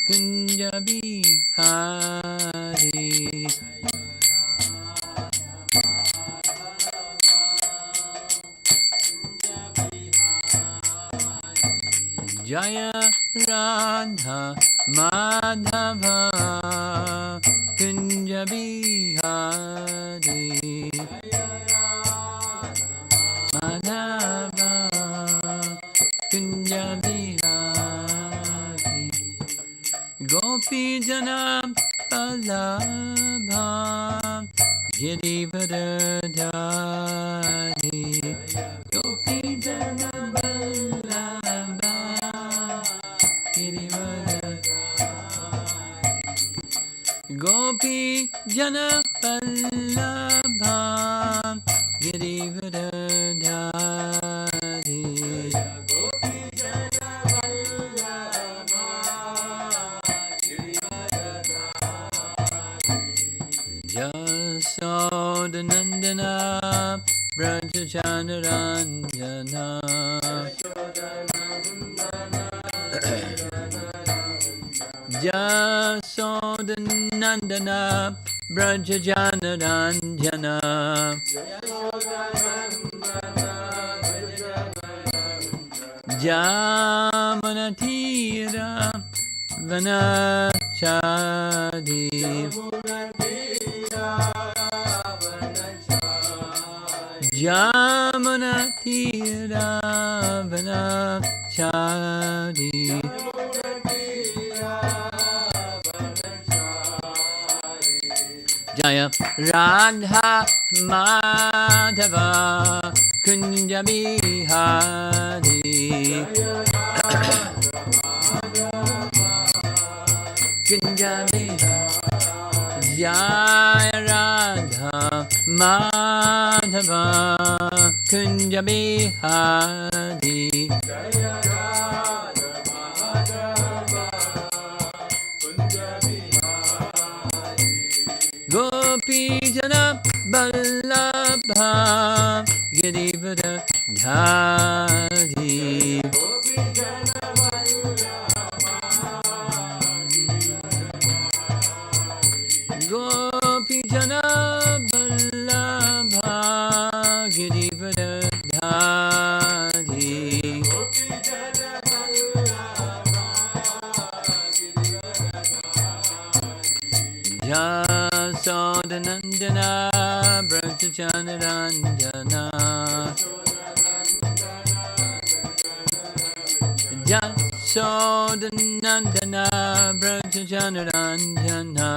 Kunja Bihari. Jaya Radha Madhava Kunja Bihari. Madhava Kunja Bihari. Gopi Jana Vallabha Girivardhari. Gopi Jana Vallabha Gopi Jana Vallabha Girivardhari. Jasodanandana Brajachandranjana Jasodanandana Brajachandranjana Jamanatira Vanachadi Jamanatira Vanachadi Jaya Radha Madhava Kunja Bihari. Kunja Bihari. Jaya Radha Madhava Kunja Bihari. Gopi Jana Vallabha Girivardhari. Gopi Jana Vallabha Girivardhari. Jasodanandana Brajachandranjana Jasodanandana Brajachandranjana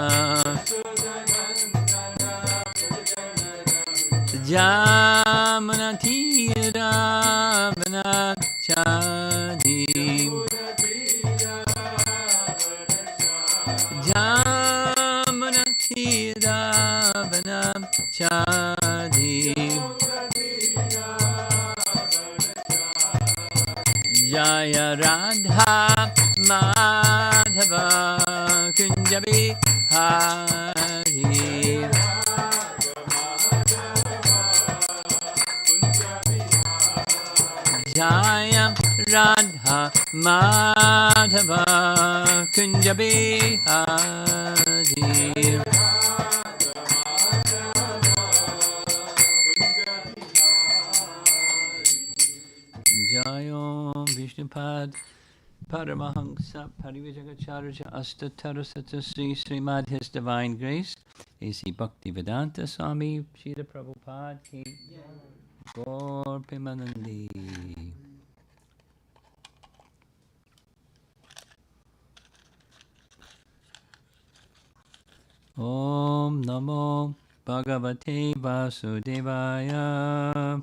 Jamanatira Vanachadi Jamanatira Vanachadi Jaya Radha Madhava Kunja Bihari. Jaya Radha Madhava Kunja Bihari. Jayom Vishnupad Paramahamsa Parivajagacharya Astatara Sri Srimad His Divine Grace A.C. Bhaktivedanta Swami Srila Prabhupada Ki Gaur Premanandi. Om Namo Bhagavate Vasudevaya.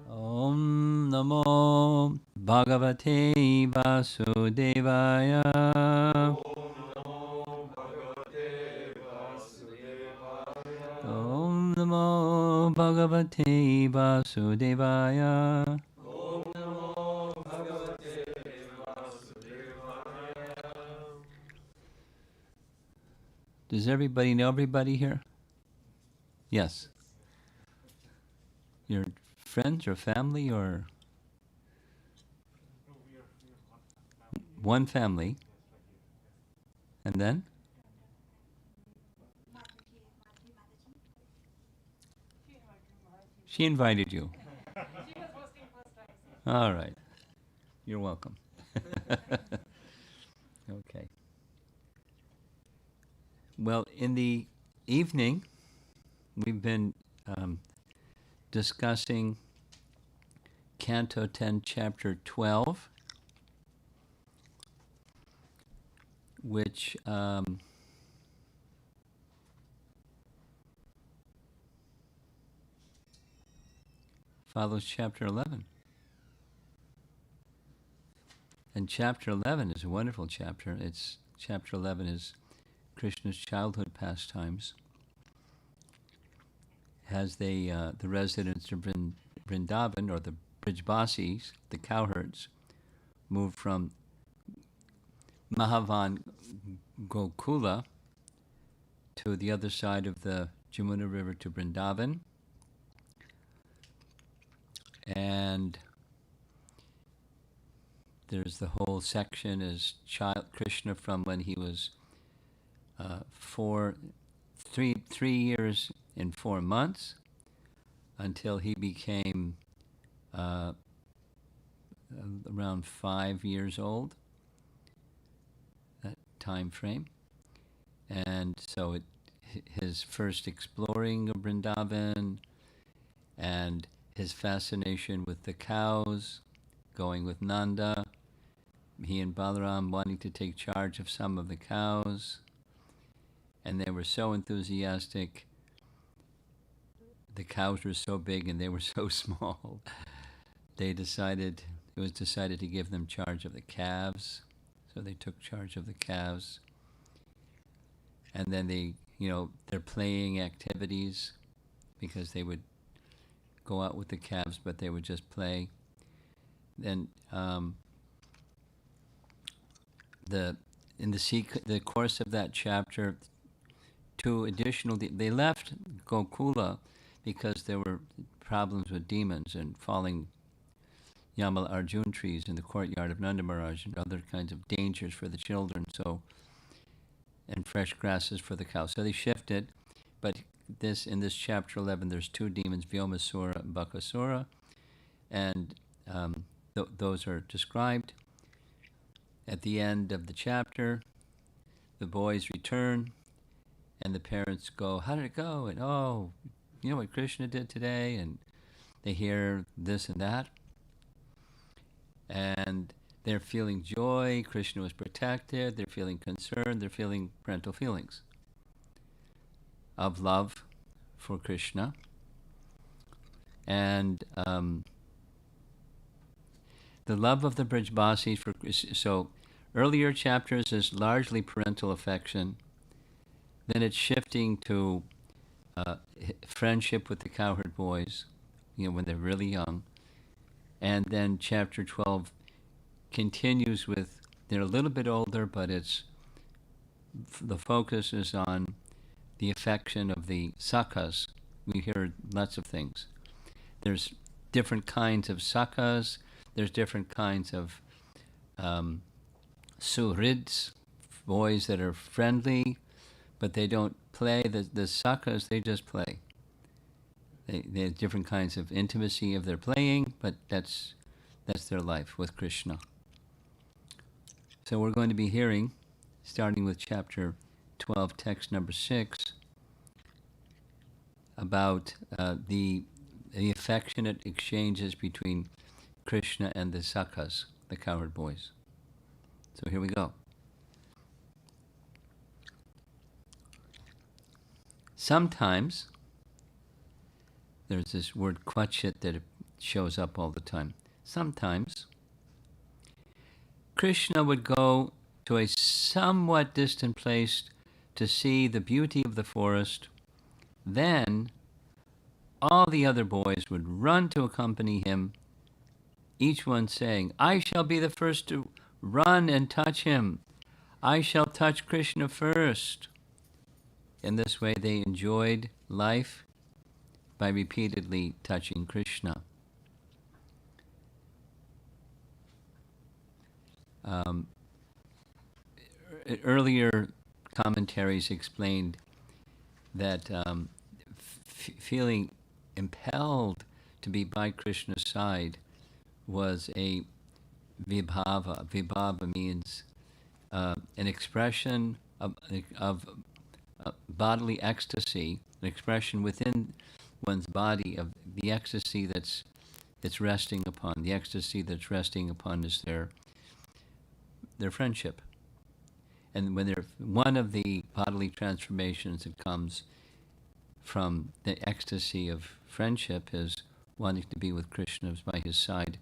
Om Namo Bhagavate Vasudevaya. Om Namo Bhagavate Vasudevaya. Does everybody know everybody here? Yes. You're friends or family or one family? And then? She invited you. All right. You're welcome. Okay. Well, in the evening, we've been discussing Canto 10, Chapter 12, which follows Chapter 11. And Chapter 11 is a wonderful chapter. Chapter 11 is Krishna's childhood pastimes. As the residents of Vrindavan, or the Brijbasis, the cowherds, moved from Mahavan Gokula to the other side of the Jamuna River to Vrindavan. And there's the whole section is Krishna from when he was 3 years and 4 months until he became around 5 years old, that time frame. And so his first exploring of Vrindavan and his fascination with the cows, going with Nanda, he and Balaram wanting to take charge of some of the cows, and they were so enthusiastic. The cows were so big and they were so small. It was decided to give them charge of the calves. So they took charge of the calves. And then their playing activities, because they would go out with the calves, but they would just play. Then in the course of that chapter, they left Gokula because there were problems with demons and falling Yamal Arjun trees in the courtyard of Nanda Maharaj and other kinds of dangers for the children, and fresh grasses for the cows. So they shifted, but in this chapter 11, there's 2 demons, Vyomasura and Bakasura, and those are described. At the end of the chapter, the boys return, and the parents go, "How did it go?" And, "Oh, you know what Krishna did today?" And they hear this and that. And they're feeling joy. Krishna was protected. They're feeling concern. They're feeling parental feelings of love for Krishna. And the love of the Brijbasis for Krishna. So earlier chapters is largely parental affection. Then it's shifting to friendship with the cowherd boys, when they're really young. And then chapter 12 continues with, they're a little bit older, but the focus is on the affection of the sakhas. We hear lots of things. There's different kinds of sakhas. There's different kinds of suhrids, boys that are friendly, but they don't play. The sakhas, they just play. They have different kinds of intimacy of their playing, but that's their life with Krishna. So we're going to be hearing, starting with chapter 12, text number 6, about the affectionate exchanges between Krishna and the sakhas, the cowherd boys. So here we go. Sometimes there's this word kvachit that shows up all the time. Sometimes Krishna would go to a somewhat distant place to see the beauty of the forest. Then all the other boys would run to accompany him, each one saying, "I shall be the first to run and touch him. I shall touch Krishna first." In this way, they enjoyed life by repeatedly touching Krishna. Earlier commentaries explained that feeling impelled to be by Krishna's side was a vibhava. Vibhava means an expression of bodily ecstasy, an expression within one's body of the ecstasy that's resting upon. The ecstasy that's resting upon is their friendship. And when one of the bodily transformations that comes from the ecstasy of friendship is wanting to be with Krishna by his side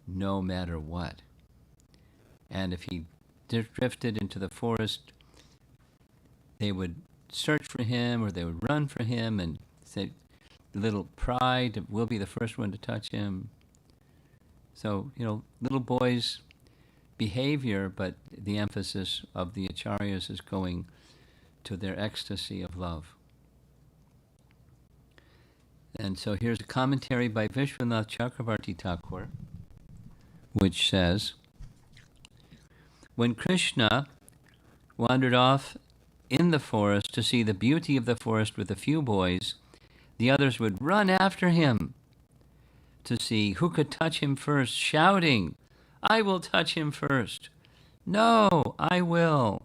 no matter what. And if he drifted into the forest, they would search for him or they would run for him and say, little pride, we'll be the first one to touch him. So, little boys' behavior, but the emphasis of the acharyas is going to their ecstasy of love. And so here's a commentary by Vishwanath Chakravarti Thakur, which says, when Krishna wandered off in the forest to see the beauty of the forest with a few boys, the others would run after him to see who could touch him first, shouting, "I will touch him first. No, I will.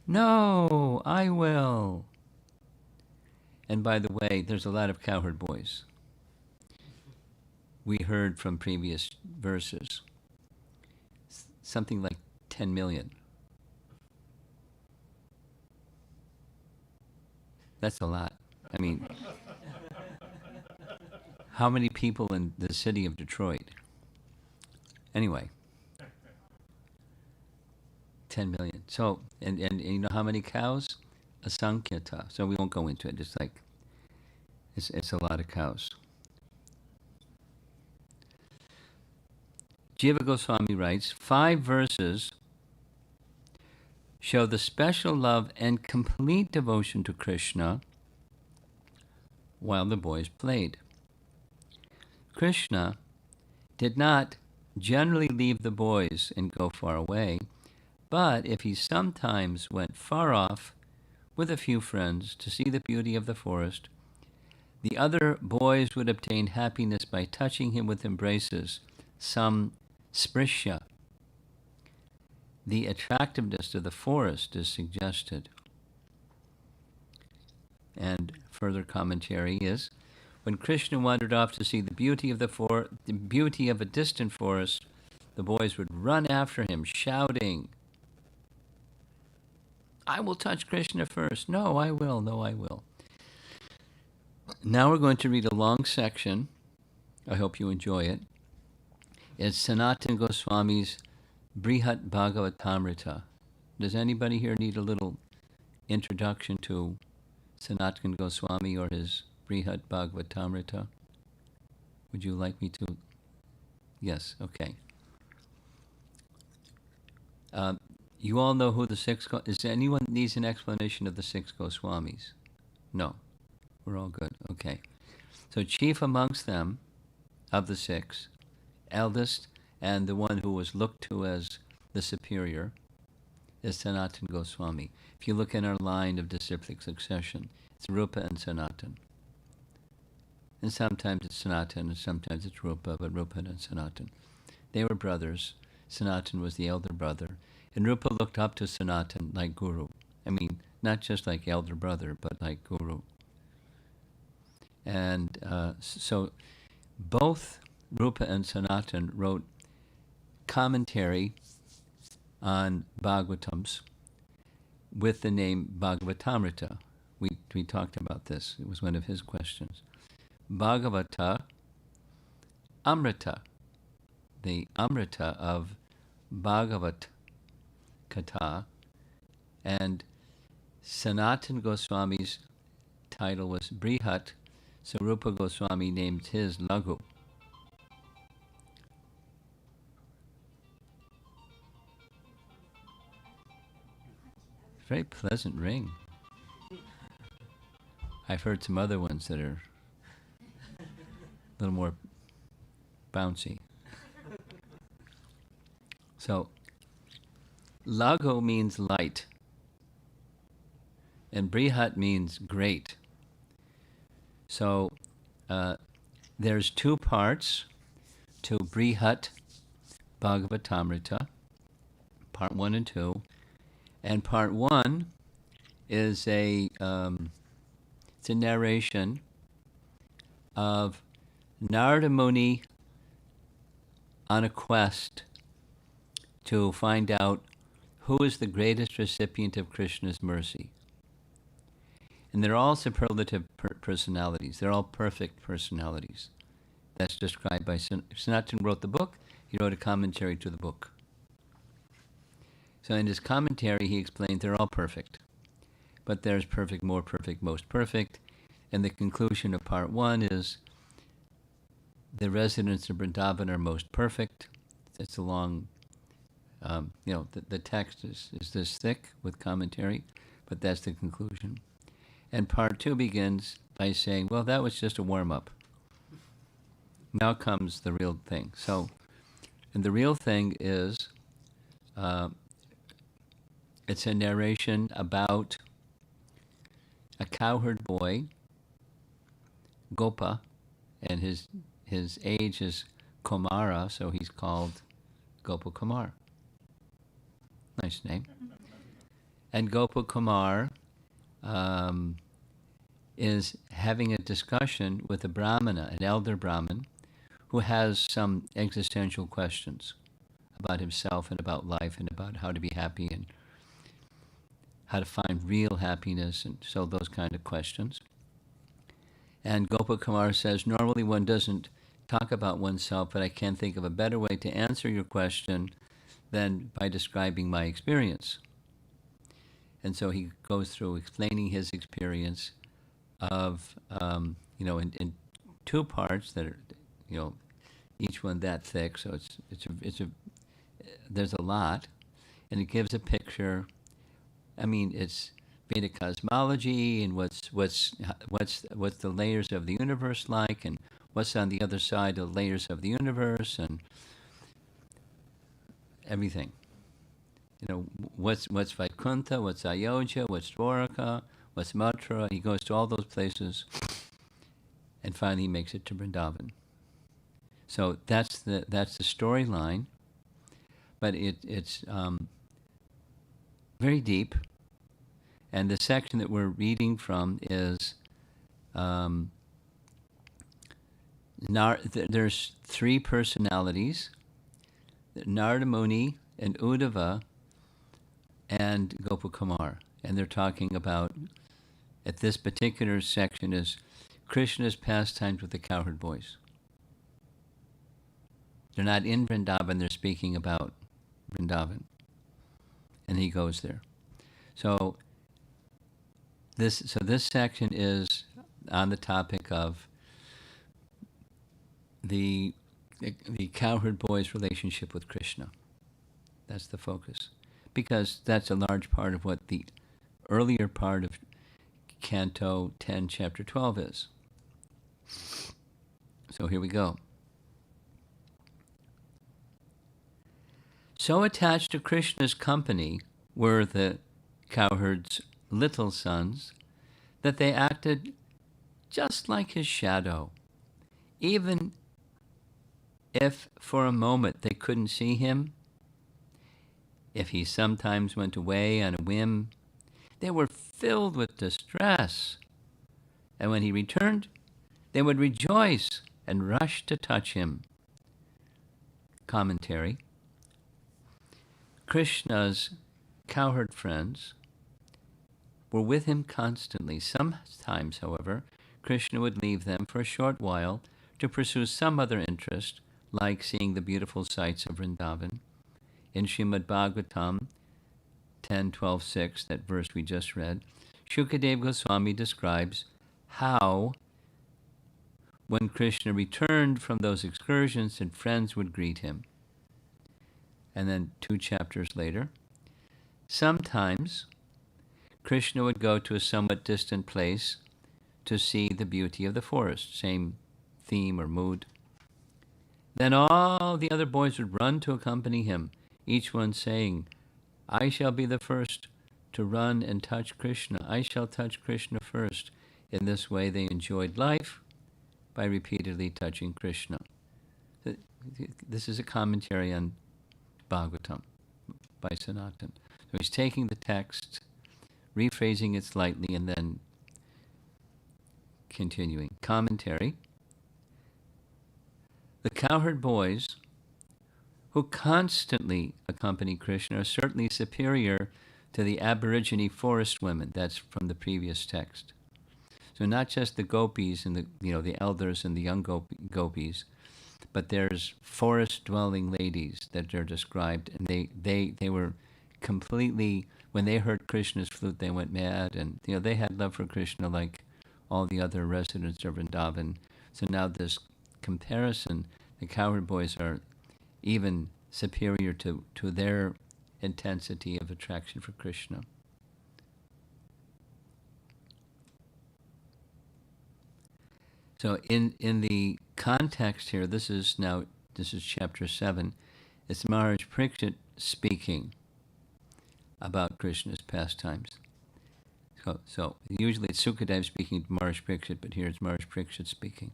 No, I will." And by the way, there's a lot of Cowherd boys. We heard from previous verses, something like 10 million. That's a lot. I mean, how many people in the city of Detroit? Anyway, 10 million. So, and you know how many cows? Asankhya. So we won't go into it. It's like, it's a lot of cows. Jiva Goswami writes, 5 verses show the special love and complete devotion to Krishna while the boys played. Krishna did not generally leave the boys and go far away, but if he sometimes went far off with a few friends to see the beauty of the forest, the other boys would obtain happiness by touching him with embraces, some sprishya. The attractiveness of the forest is suggested. And further commentary is, when Krishna wandered off to see the beauty of the beauty of a distant forest, the boys would run after him, shouting, "I will touch Krishna first. No, I will. No, I will." Now we're going to read a long section. I hope you enjoy it. It's Sanatan Goswami's Brihat Bhagavatamrita. Does anybody here need a little introduction to Sanatan Goswami or his Brihat Bhagavatamrita? Would you like me to? Yes, okay. You all know who the 6... Is anyone needs an explanation of the 6 Goswamis? No. We're all good. Okay. So chief amongst them, of the 6, eldest, and the one who was looked to as the superior, is Sanatan Goswami. If you look in our line of disciplic succession, it's Rupa and Sanatan. And sometimes it's Sanatan, and sometimes it's Rupa, but Rupa and Sanatan. They were brothers. Sanatan was the elder brother. And Rupa looked up to Sanatan like Guru. I mean, not just like elder brother, but like Guru. And so both Rupa and Sanatan wrote commentary on Bhagavatams with the name Bhagavatamrita. We talked about this. It was one of his questions. Bhagavata Amrita, the Amrita of Bhagavat Katha, and Sanatan Goswami's title was Brihat, so Rupa Goswami named his Laghu. Very pleasant ring. I've heard some other ones that are a little more bouncy. So, Lago means light, and Brihat means great. So there's two parts to Brihat Bhagavatamrita, part 1 and 2. And part 1 is it's a narration of Narada Muni on a quest to find out who is the greatest recipient of Krishna's mercy. And they're all superlative personalities. They're all perfect personalities. That's described by Sanatan wrote the book. He wrote a commentary to the book. So in his commentary, he explains they're all perfect. But there's perfect, more perfect, most perfect. And the conclusion of part 1 is the residents of Vrindavan are most perfect. It's a long, the text is this thick with commentary, but that's the conclusion. And part 2 begins by saying, well, that was just a warm-up. Now comes the real thing. So, and the real thing is, it's a narration about a cowherd boy, Gopa, and his age is Kumara, so he's called Gopa Kumar. Nice name. And Gopa Kumar is having a discussion with a Brahmana, an elder Brahmin, who has some existential questions about himself and about life and about how to be happy and how to find real happiness, and so those kind of questions. And Gopa Kumar says, normally one doesn't talk about oneself, but I can't think of a better way to answer your question than by describing my experience. And so he goes through explaining his experience of, in 2 parts that are, each one that thick. So there's a lot, and it gives a picture. I mean, it's Vedic cosmology and what's the layers of the universe like, and what's on the other side of the layers of the universe, and everything. What's Vaikuntha, what's Ayodhya, what's Dwaraka, what's Mathura. He goes to all those places, and finally he makes it to Vrindavan. So that's the storyline, but it's very deep. And the section that we're reading from is there's 3 personalities: Narada Muni and Uddhava and Gopakumar. And they're talking about, at this particular section, is Krishna's pastimes with the cowherd boys. They're not in Vrindavan, they're speaking about Vrindavan. And he goes there. So this section is on the topic of the cowherd boy's relationship with Krishna. That's the focus, because that's a large part of what the earlier part of Canto 10, Chapter 12 is. So here we go. So attached to Krishna's company were the cowherd's little sons that they acted just like his shadow. Even if for a moment they couldn't see him, if he sometimes went away on a whim, they were filled with distress. And when he returned, they would rejoice and rush to touch him. Commentary. Krishna's cowherd friends were with him constantly. Sometimes, however, Krishna would leave them for a short while to pursue some other interest, like seeing the beautiful sights of Vrindavan. In Srimad Bhagavatam 10:12:6, that verse we just read, Shukadeva Goswami describes how, when Krishna returned from those excursions, and friends would greet him. And then 2 chapters later, sometimes Krishna would go to a somewhat distant place to see the beauty of the forest, same theme or mood. Then all the other boys would run to accompany him, each one saying, I shall be the first to run and touch Krishna. I shall touch Krishna first. In this way, they enjoyed life by repeatedly touching Krishna. This is a commentary on Bhagavatam by Sanatan. So he's taking the text, rephrasing it slightly, and then continuing. Commentary. The cowherd boys who constantly accompany Krishna are certainly superior to the aborigine forest women. That's from the previous text. So not just the gopis and the elders and the young gopis, but there's forest-dwelling ladies that are described, and they were completely, when they heard Krishna's flute, they went mad, and they had love for Krishna like all the other residents of Vrindavan. So now this comparison, the cowherd boys are even superior to their intensity of attraction for Krishna. So in the context here, this is chapter 7. It's Maharaj Parikshit speaking about Krishna's pastimes. So usually it's Sukadeva speaking to Maharaj Parikshit, but here it's Maharaj Parikshit speaking.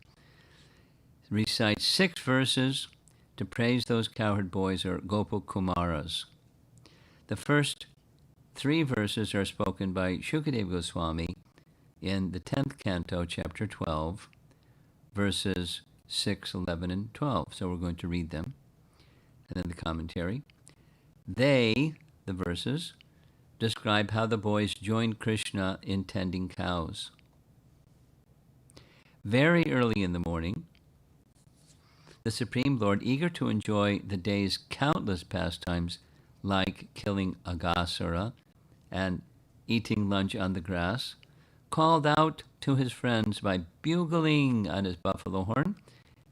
He recites 6 verses to praise those cowherd boys, or Gopal Kumaras. The first 3 verses are spoken by Shukadeva Goswami in the 10th canto, chapter 12, verses 6, 11, and 12. So we're going to read them. And then the commentary. They, the verses, describe how the boys joined Krishna in tending cows. Very early in the morning, the Supreme Lord, eager to enjoy the day's countless pastimes like killing Aghasura and eating lunch on the grass, called out to his friends by bugling on his buffalo horn,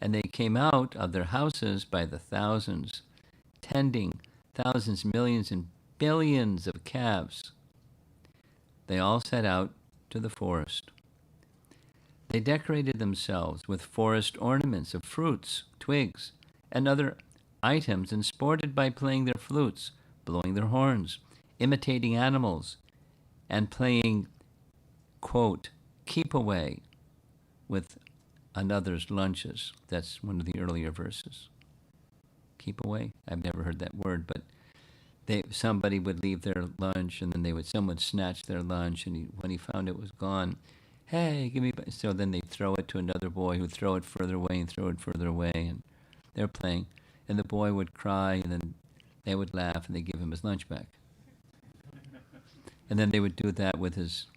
and they came out of their houses by the thousands, tending thousands, millions, and billions of calves. They all set out to the forest. They decorated themselves with forest ornaments of fruits, twigs, and other items, and sported by playing their flutes, blowing their horns, imitating animals, and playing, quote, keep away with another's lunches. That's one of the earlier verses. Keep away. I've never heard that word, but somebody would leave their lunch, and then someone would snatch their lunch, and when he found it was gone, hey, give me. So then they'd throw it to another boy who'd throw it further away and throw it further away, and they're playing, and the boy would cry, and then they would laugh, and they'd give him his lunch back. And then they would do that with his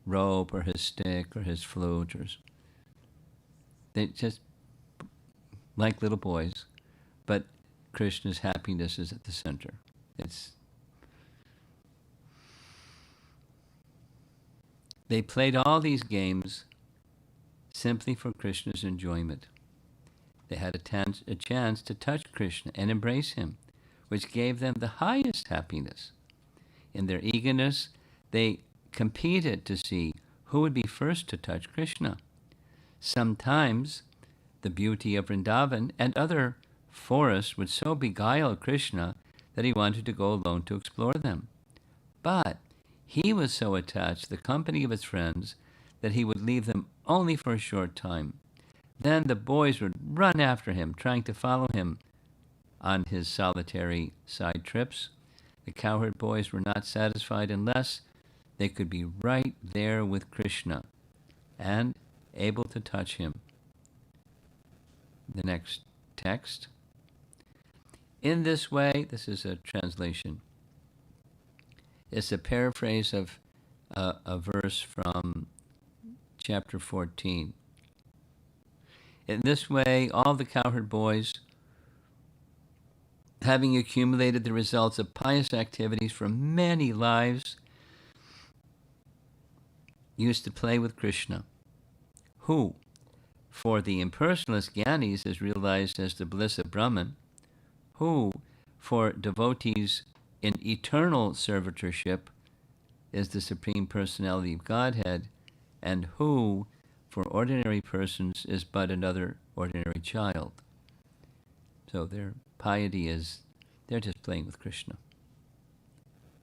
rope or his stick or his flute, they just like little boys, but Krishna's happiness is at the center. They played all these games simply for Krishna's enjoyment. They had a chance to touch Krishna and embrace him, which gave them the highest happiness. In their eagerness, they competed to see who would be first to touch Krishna. Sometimes the beauty of Vrindavan and other forests would so beguile Krishna that he wanted to go alone to explore them. But he was so attached to the company of his friends that he would leave them only for a short time. Then the boys would run after him, trying to follow him on his solitary side trips. The cowherd boys were not satisfied unless they could be right there with Krishna and able to touch him. The next text. In this way, this is a translation. It's a paraphrase of a verse from chapter 14. In this way, all the cowherd boys, having accumulated the results of pious activities from many lives, used to play with Krishna, who, for the impersonalist Gyanis, is realized as the bliss of Brahman, who, for devotees in eternal servitorship, is the Supreme Personality of Godhead, and who, for ordinary persons, is but another ordinary child. So their piety is, they're just playing with Krishna.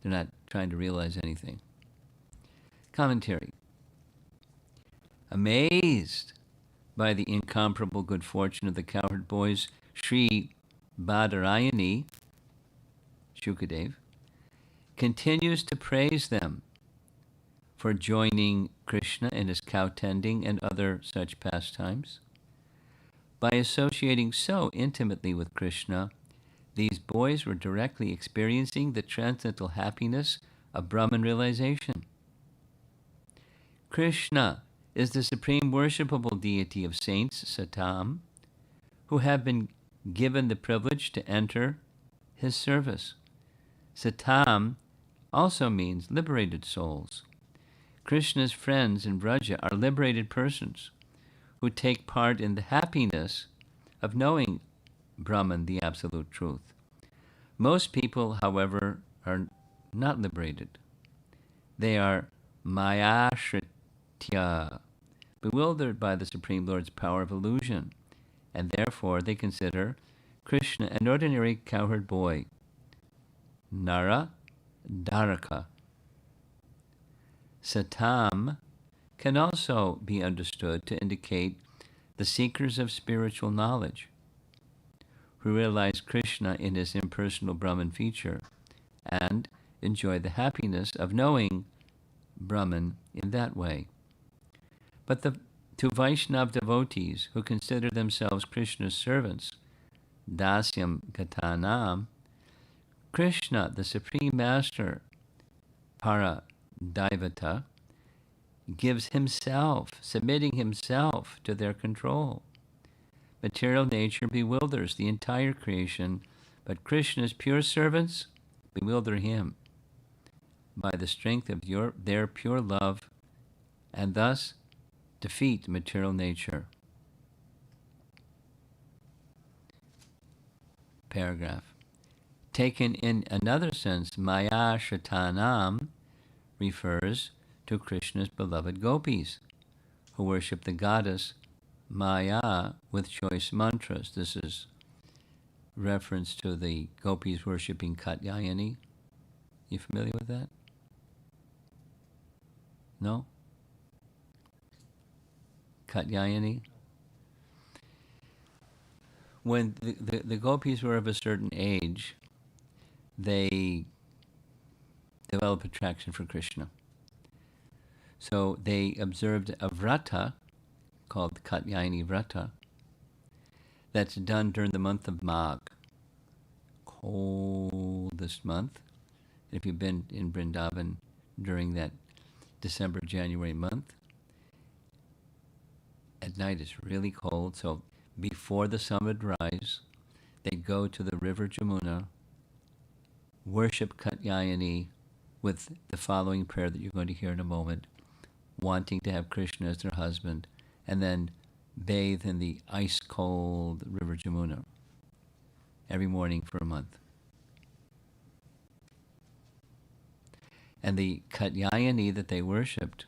They're not trying to realize anything. Commentary. Amazed by the incomparable good fortune of the Cowherd boys, Sri Badarayani, Shukadev, continues to praise them for joining Krishna in his cow tending and other such pastimes. By associating so intimately with Krishna, these boys were directly experiencing the transcendental happiness of Brahman realization. Krishna is the supreme worshipable deity of saints, Satam, who have been given the privilege to enter his service. Satam also means liberated souls. Krishna's friends in Vraja are liberated persons who take part in the happiness of knowing Brahman, the absolute truth. Most people, however, are not liberated. They are Mayashritya, bewildered by the Supreme Lord's power of illusion, and therefore they consider Krishna an ordinary cowherd boy, Nara Dharaka. Satam can also be understood to indicate the seekers of spiritual knowledge, who realize Krishna in his impersonal Brahman feature and enjoy the happiness of knowing Brahman in that way. But to Vaishnav devotees who consider themselves Krishna's servants, Dasyam Gatanam, Krishna, the Supreme Master, Para Daivata, gives himself, submitting himself to their control. Material nature bewilders the entire creation, but Krishna's pure servants bewilder him by the strength of their pure love, and thus defeat material nature. Paragraph. Taken in another sense, Maya Shatanam refers to Krishna's beloved gopis, who worship the goddess Maya with choice mantras. This is reference to the gopis worshipping Katyayani. You familiar with that? No? Katyayani? When the gopis were of a certain age, they developed attraction for Krishna. So they observed a vrata called Katyayani Vrata that's done during the month of Magh, coldest month. If you've been in Vrindavan during that December-January month, at night it's really cold, so before the sun would rise, they'd go to the river Jamuna, worship Katyayani with the following prayer that you're going to hear in a moment, wanting to have Krishna as their husband, and then bathe in the ice-cold river Jamuna every morning for a month. And the Katyayani that they worshipped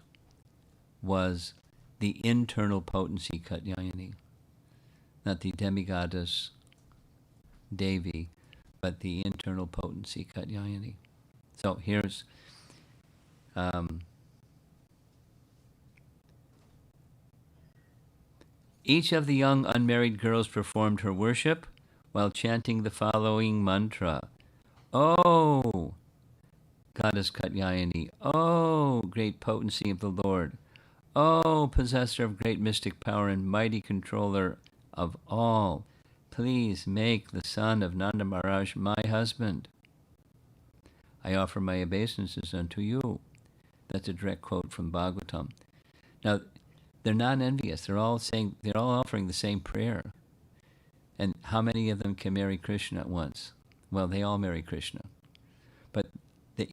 was the internal potency Katyayani, not the demigoddess Devi, but the internal potency Katyayani. So here's each of the young unmarried girls performed her worship while chanting the following mantra. Oh, Goddess Katyayani, oh, great potency of the Lord, oh, possessor of great mystic power and mighty controller of all, please make the son of Nanda Maharaj my husband. I offer my obeisances unto you. That's a direct quote from Bhagavatam. Now, they're not envious. They're all offering the same prayer. And how many of them can marry Krishna at once? Well, they all marry Krishna. But, they're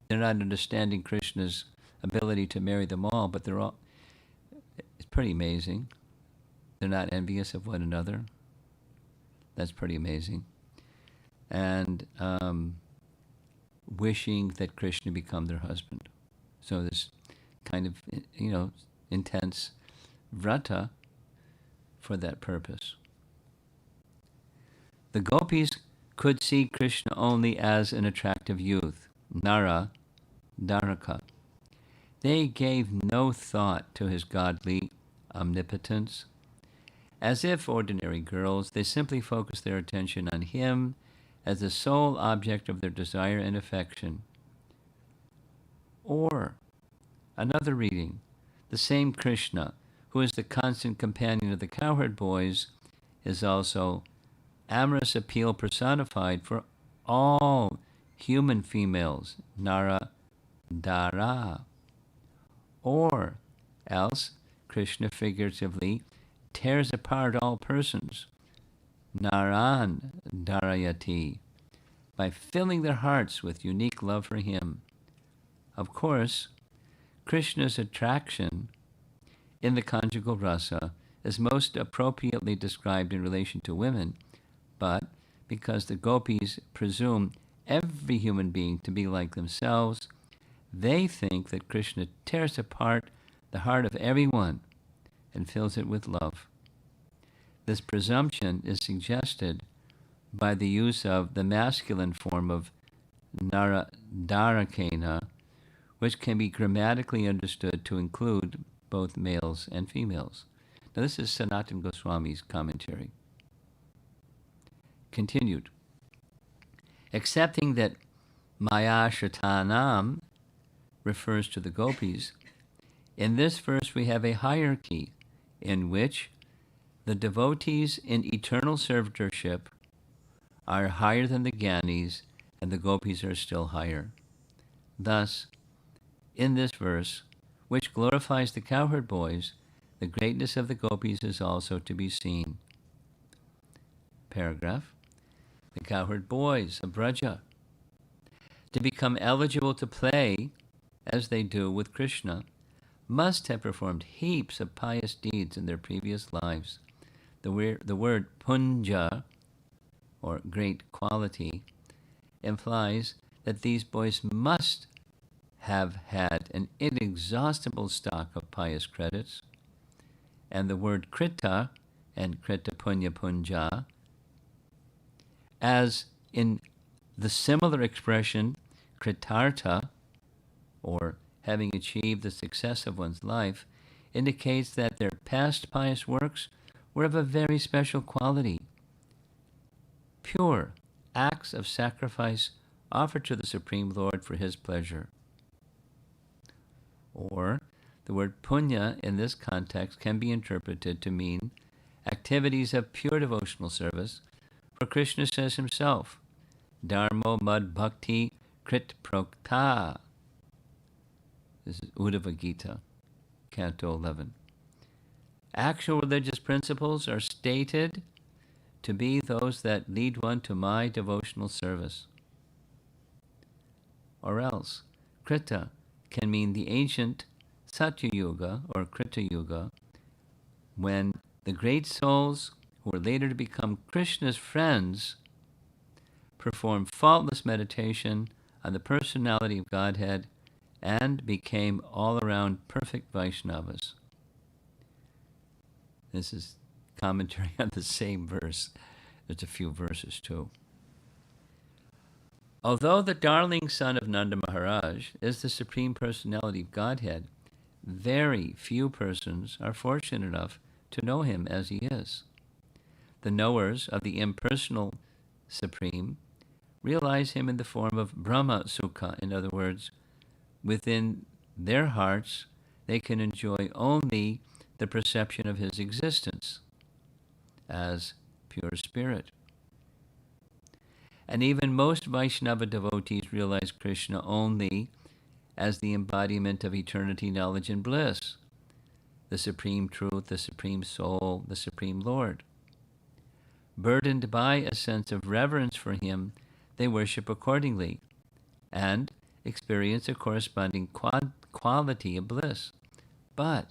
not understanding Krishna's ability to marry them all, but it's pretty amazing. They're not envious of one another. That's pretty amazing. And wishing that Krishna become their husband. So this kind of, intense vrata for that purpose. The gopis could see Krishna only as an attractive youth, Nara, Dharaka. They gave no thought to his godly omnipotence. As if ordinary girls, they simply focused their attention on him as the sole object of their desire and affection. Or, another reading, the same Krishna, who is the constant companion of the Cowherd boys, is also amorous appeal personified for all human females, Nara, Dara. Or else, Krishna figuratively tears apart all persons, Naran Darayati, by filling their hearts with unique love for him. Of course, Krishna's attraction in the conjugal rasa is most appropriately described in relation to women, but because the gopis presume every human being to be like themselves, they think that Krishna tears apart the heart of everyone and fills it with love. This presumption is suggested by the use of the masculine form of Naradharakena, which can be grammatically understood to include both males and females. Now this is Sanatan Goswami's commentary. Continued. Accepting that Maya Shatanam refers to the gopis, in this verse we have a hierarchy in which the devotees in eternal servitorship are higher than the Gyanis, and the gopis are still higher. Thus, in this verse, which glorifies the Cowherd boys, the greatness of the gopis is also to be seen. Paragraph. The Cowherd boys of Braja, to become eligible to play, as they do with Krishna, must have performed heaps of pious deeds in their previous lives. The word punja, or great quality, implies that these boys must have had an inexhaustible stock of pious credits, and the word krita and krita punya punja, as in the similar expression kritartha, or having achieved the success of one's life, indicates that their past pious works were of a very special quality. Pure acts of sacrifice offered to the Supreme Lord for his pleasure. Or, the word punya in this context can be interpreted to mean activities of pure devotional service, for Krishna says himself, Dharmo mad bhakti krit prokta. This is Uddhava Gita, Canto 11. Actual religious principles are stated to be those that lead one to my devotional service. Or else, Krita can mean the ancient Satya Yuga or Krita Yuga, when the great souls who were later to become Krishna's friends performed faultless meditation on the personality of Godhead and became all-around perfect Vaishnavas. This is commentary on the same verse. There's a few verses too. Although the darling son of Nanda Maharaj is the Supreme Personality of Godhead, very few persons are fortunate enough to know him as he is. The knowers of the impersonal Supreme realize him in the form of Brahma Sukha. In other words, within their hearts, they can enjoy only the perception of his existence as pure spirit. And even most Vaishnava devotees realize Krishna only as the embodiment of eternity, knowledge, and bliss, the Supreme Truth, the Supreme Soul, the Supreme Lord. Burdened by a sense of reverence for him, they worship accordingly and experience a corresponding quality of bliss. But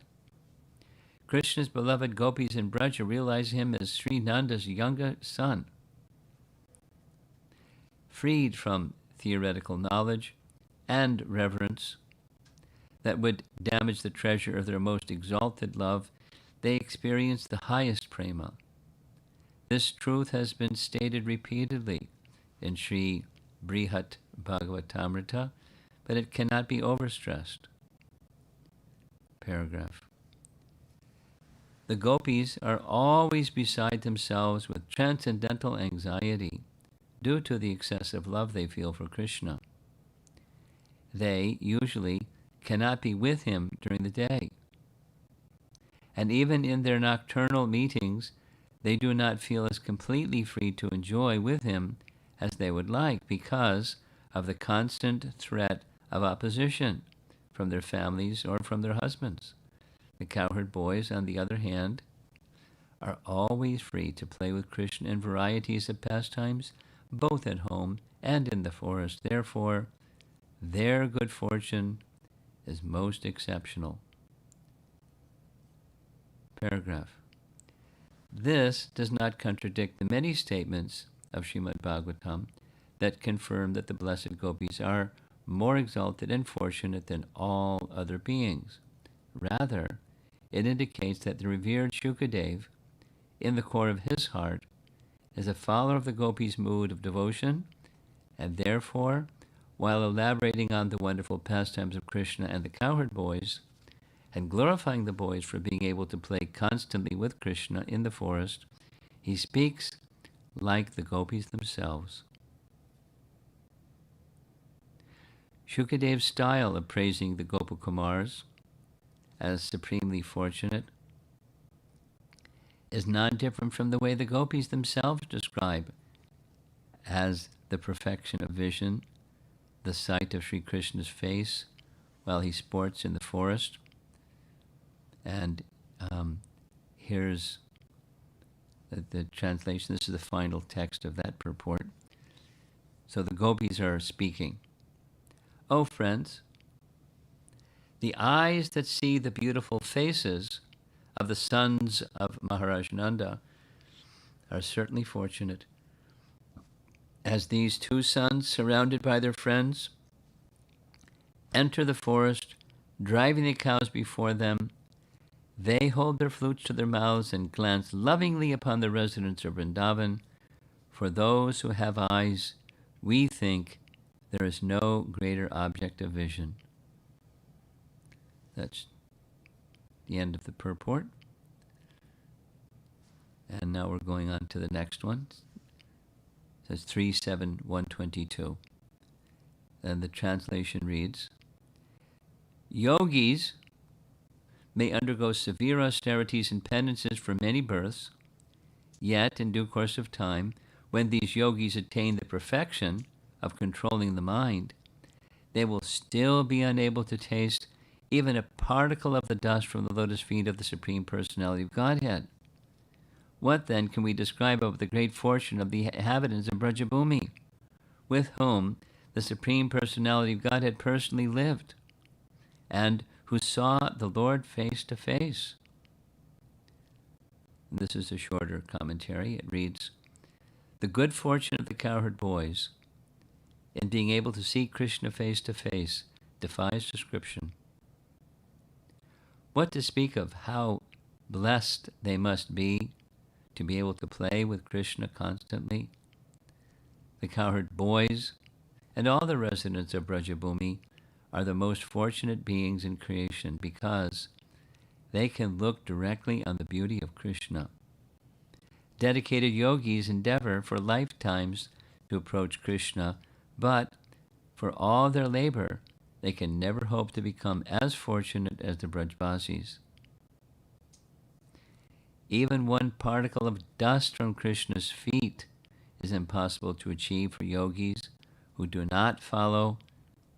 Krishna's beloved gopis in Braja realize him as Sri Nanda's younger son. Freed from theoretical knowledge and reverence that would damage the treasure of their most exalted love, they experience the highest prema. This truth has been stated repeatedly in Sri Brihat Bhagavatamrita, but it cannot be overstressed. Paragraph. The gopis are always beside themselves with transcendental anxiety due to the excessive love they feel for Krishna. They usually cannot be with him during the day. And even in their nocturnal meetings, they do not feel as completely free to enjoy with him as they would like because of the constant threat of opposition from their families or from their husbands. The cowherd boys, on the other hand, are always free to play with Krishna in varieties of pastimes, both at home and in the forest. Therefore, their good fortune is most exceptional. Paragraph. This does not contradict the many statements of Srimad Bhagavatam that confirm that the blessed gopis are more exalted and fortunate than all other beings. Rather, it indicates that the revered Shukadev, in the core of his heart, is a follower of the gopis' mood of devotion, and therefore, while elaborating on the wonderful pastimes of Krishna and the cowherd boys, and glorifying the boys for being able to play constantly with Krishna in the forest, he speaks like the gopis themselves. Shukadev's style of praising the Gopakumars as supremely fortunate is not different from the way the gopis themselves describe as the perfection of vision, the sight of Sri Krishna's face while he sports in the forest. And here's the translation. This is the final text of that purport. So the gopis are speaking. Oh, friends, the eyes that see the beautiful faces of the sons of Maharaj Nanda are certainly fortunate. As these two sons, surrounded by their friends, enter the forest, driving the cows before them, they hold their flutes to their mouths and glance lovingly upon the residents of Vrindavan. For those who have eyes, we think there is no greater object of vision. That's the end of the purport. And now we're going on to the next one. It says 3.7.122. And the translation reads, Yogis may undergo severe austerities and penances for many births, yet in due course of time, when these yogis attain the perfection of controlling the mind, they will still be unable to taste even a particle of the dust from the lotus feet of the Supreme Personality of Godhead. What then can we describe of the great fortune of the inhabitants of Brajabhumi, with whom the Supreme Personality of Godhead personally lived, and who saw the Lord face to face? And this is a shorter commentary. It reads, the good fortune of the cowherd boys in being able to see Krishna face to face defies description. What to speak of how blessed they must be to be able to play with Krishna constantly? The cowherd boys and all the residents of Brajabhumi are the most fortunate beings in creation because they can look directly on the beauty of Krishna. Dedicated yogis endeavor for lifetimes to approach Krishna, but for all their labor, they can never hope to become as fortunate as the Brajvasis. Even one particle of dust from Krishna's feet is impossible to achieve for yogis who do not follow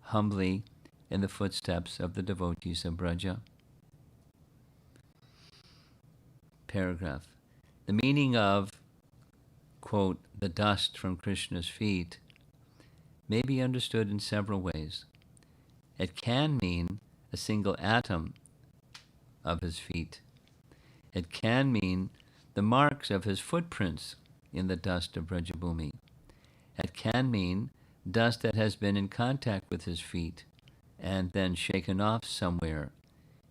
humbly in the footsteps of the devotees of Braja. Paragraph. The meaning of, quote, the dust from Krishna's feet may be understood in several ways. It can mean a single atom of his feet. It can mean the marks of his footprints in the dust of Brajabhumi. It can mean dust that has been in contact with his feet and then shaken off somewhere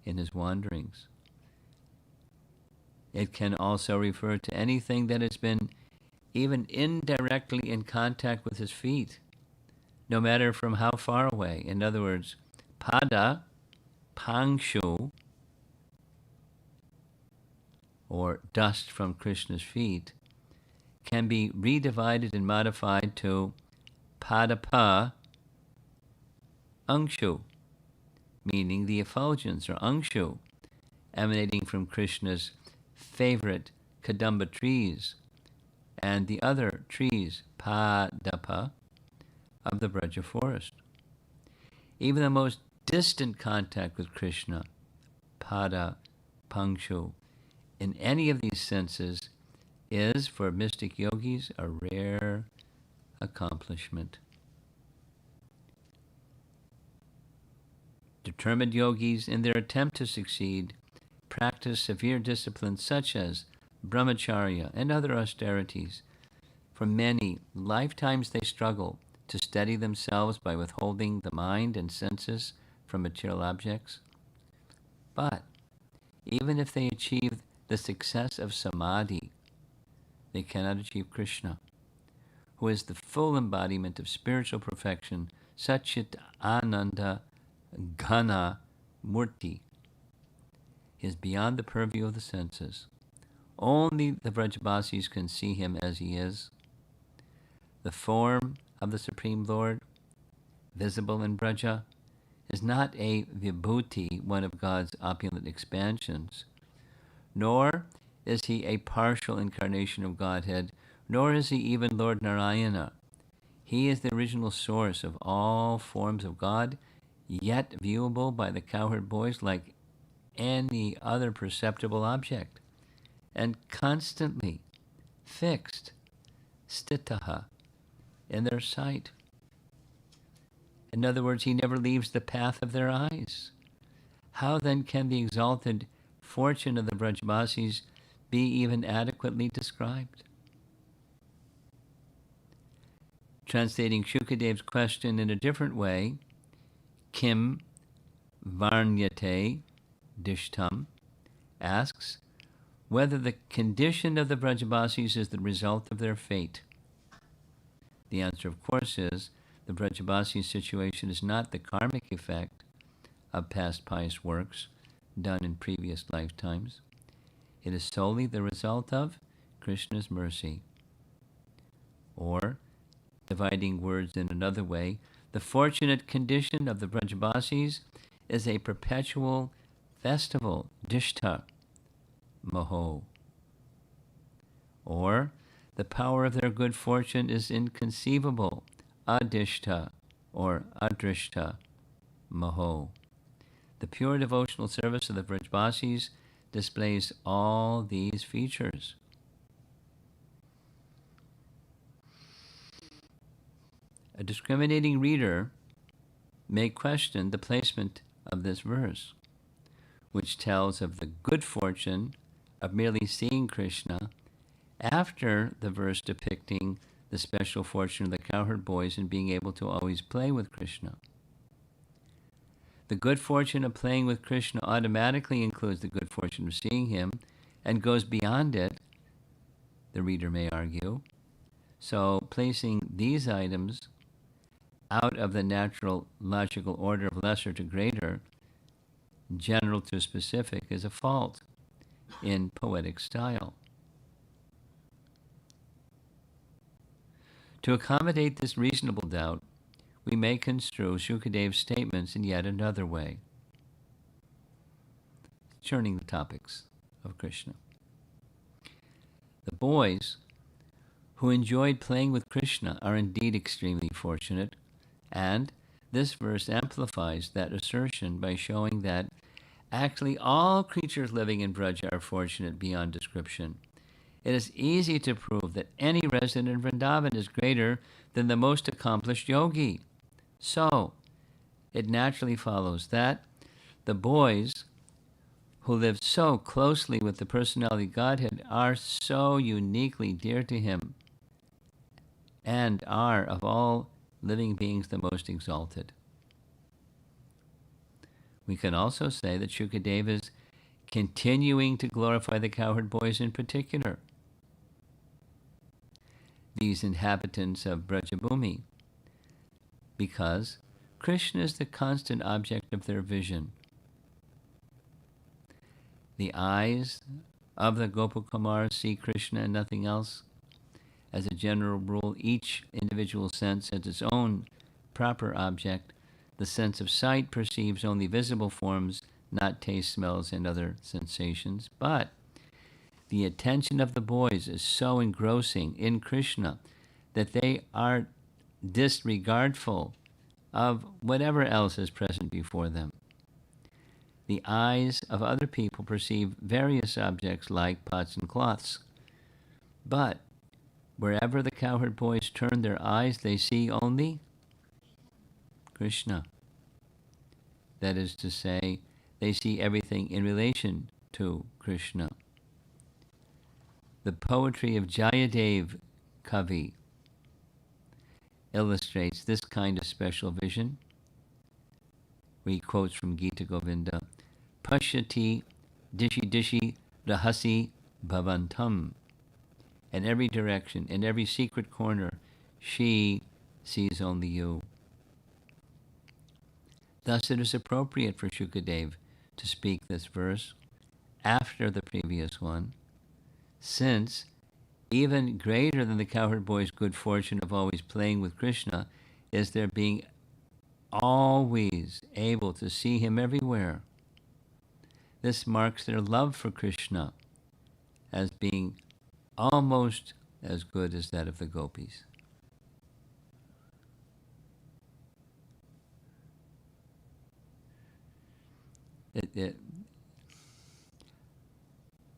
in his wanderings. It can also refer to anything that has been even indirectly in contact with his feet, no matter from how far away. In other words, pada, pangshu, or dust from Krishna's feet, can be redivided and modified to padapa angshu, meaning the effulgence or angshu, emanating from Krishna's favorite kadamba trees and the other trees, padapa, of the Braja forest. Even the most distant contact with Krishna, pada, pangshu, in any of these senses is, for mystic yogis, a rare accomplishment. Determined yogis, in their attempt to succeed, practice severe disciplines such as brahmacharya and other austerities. For many lifetimes they struggle to steady themselves by withholding the mind and senses from material objects. But even if they achieve the success of samadhi, they cannot achieve Krishna, who is the full embodiment of spiritual perfection, Satchit Ananda Ghana Murti. He is beyond the purview of the senses. Only the Vrajavasis can see him as he is. The form of the Supreme Lord, visible in Braja, is not a vibhuti, one of God's opulent expansions, nor is he a partial incarnation of Godhead, nor is he even Lord Narayana. He is the original source of all forms of God, yet viewable by the cowherd boys like any other perceptible object, and constantly fixed, stitaha, in their sight. In other words, he never leaves the path of their eyes. How then can the exalted fortune of the Vrajavasis be even adequately described? Translating Shukadev's question in a different way, Kim Varnyate Dishtam asks whether the condition of the Vrajavasis is the result of their fate. The answer, of course, is the Vrajavasis' situation is not the karmic effect of past pious works done in previous lifetimes. It is solely the result of Krishna's mercy. Or, dividing words in another way, the fortunate condition of the Vrajavasis is a perpetual festival, Dishta, Maho. Or, the power of their good fortune is inconceivable, Adishta, or Adrishta, Maho. The pure devotional service of the Vrajavasis displays all these features. A discriminating reader may question the placement of this verse, which tells of the good fortune of merely seeing Krishna, after the verse depicting the special fortune of the cowherd boys in being able to always play with Krishna. The good fortune of playing with Krishna automatically includes the good fortune of seeing him and goes beyond it, the reader may argue. So placing these items out of the natural logical order of lesser to greater, general to specific, is a fault in poetic style. To accommodate this reasonable doubt, we may construe Shukadev's statements in yet another way, churning the topics of Krishna. The boys who enjoyed playing with Krishna are indeed extremely fortunate, and this verse amplifies that assertion by showing that actually all creatures living in Braja are fortunate beyond description. It is easy to prove that any resident in Vrindavan is greater than the most accomplished yogi. So, it naturally follows that the boys who live so closely with the personality Godhead are so uniquely dear to him and are, of all living beings, the most exalted. We can also say that Shukadeva is continuing to glorify the cowherd boys in particular. these inhabitants of Brajabhumi, because Krishna is the constant object of their vision. The eyes of the Gopakumars see Krishna and nothing else. As a general rule, each individual sense has its own proper object. The sense of sight perceives only visible forms, not taste, smells, and other sensations. But the attention of the boys is so engrossing in Krishna that they are disregardful of whatever else is present before them. The eyes of other people perceive various objects like pots and cloths, but wherever the Cowherd boys turn their eyes, they see only Krishna. That is to say, they see everything in relation to Krishna. The poetry of Jayadev Kavi illustrates this kind of special vision. He quotes from Gita Govinda, Pashyati dishi dishi rahasi bhavantam. In every direction, in every secret corner, she sees only you. Thus it is appropriate for Shukadev to speak this verse after the previous one, since even greater than the Cowherd boys' good fortune of always playing with Krishna is their being always able to see him everywhere. This marks their love for Krishna as being almost as good as that of the gopis.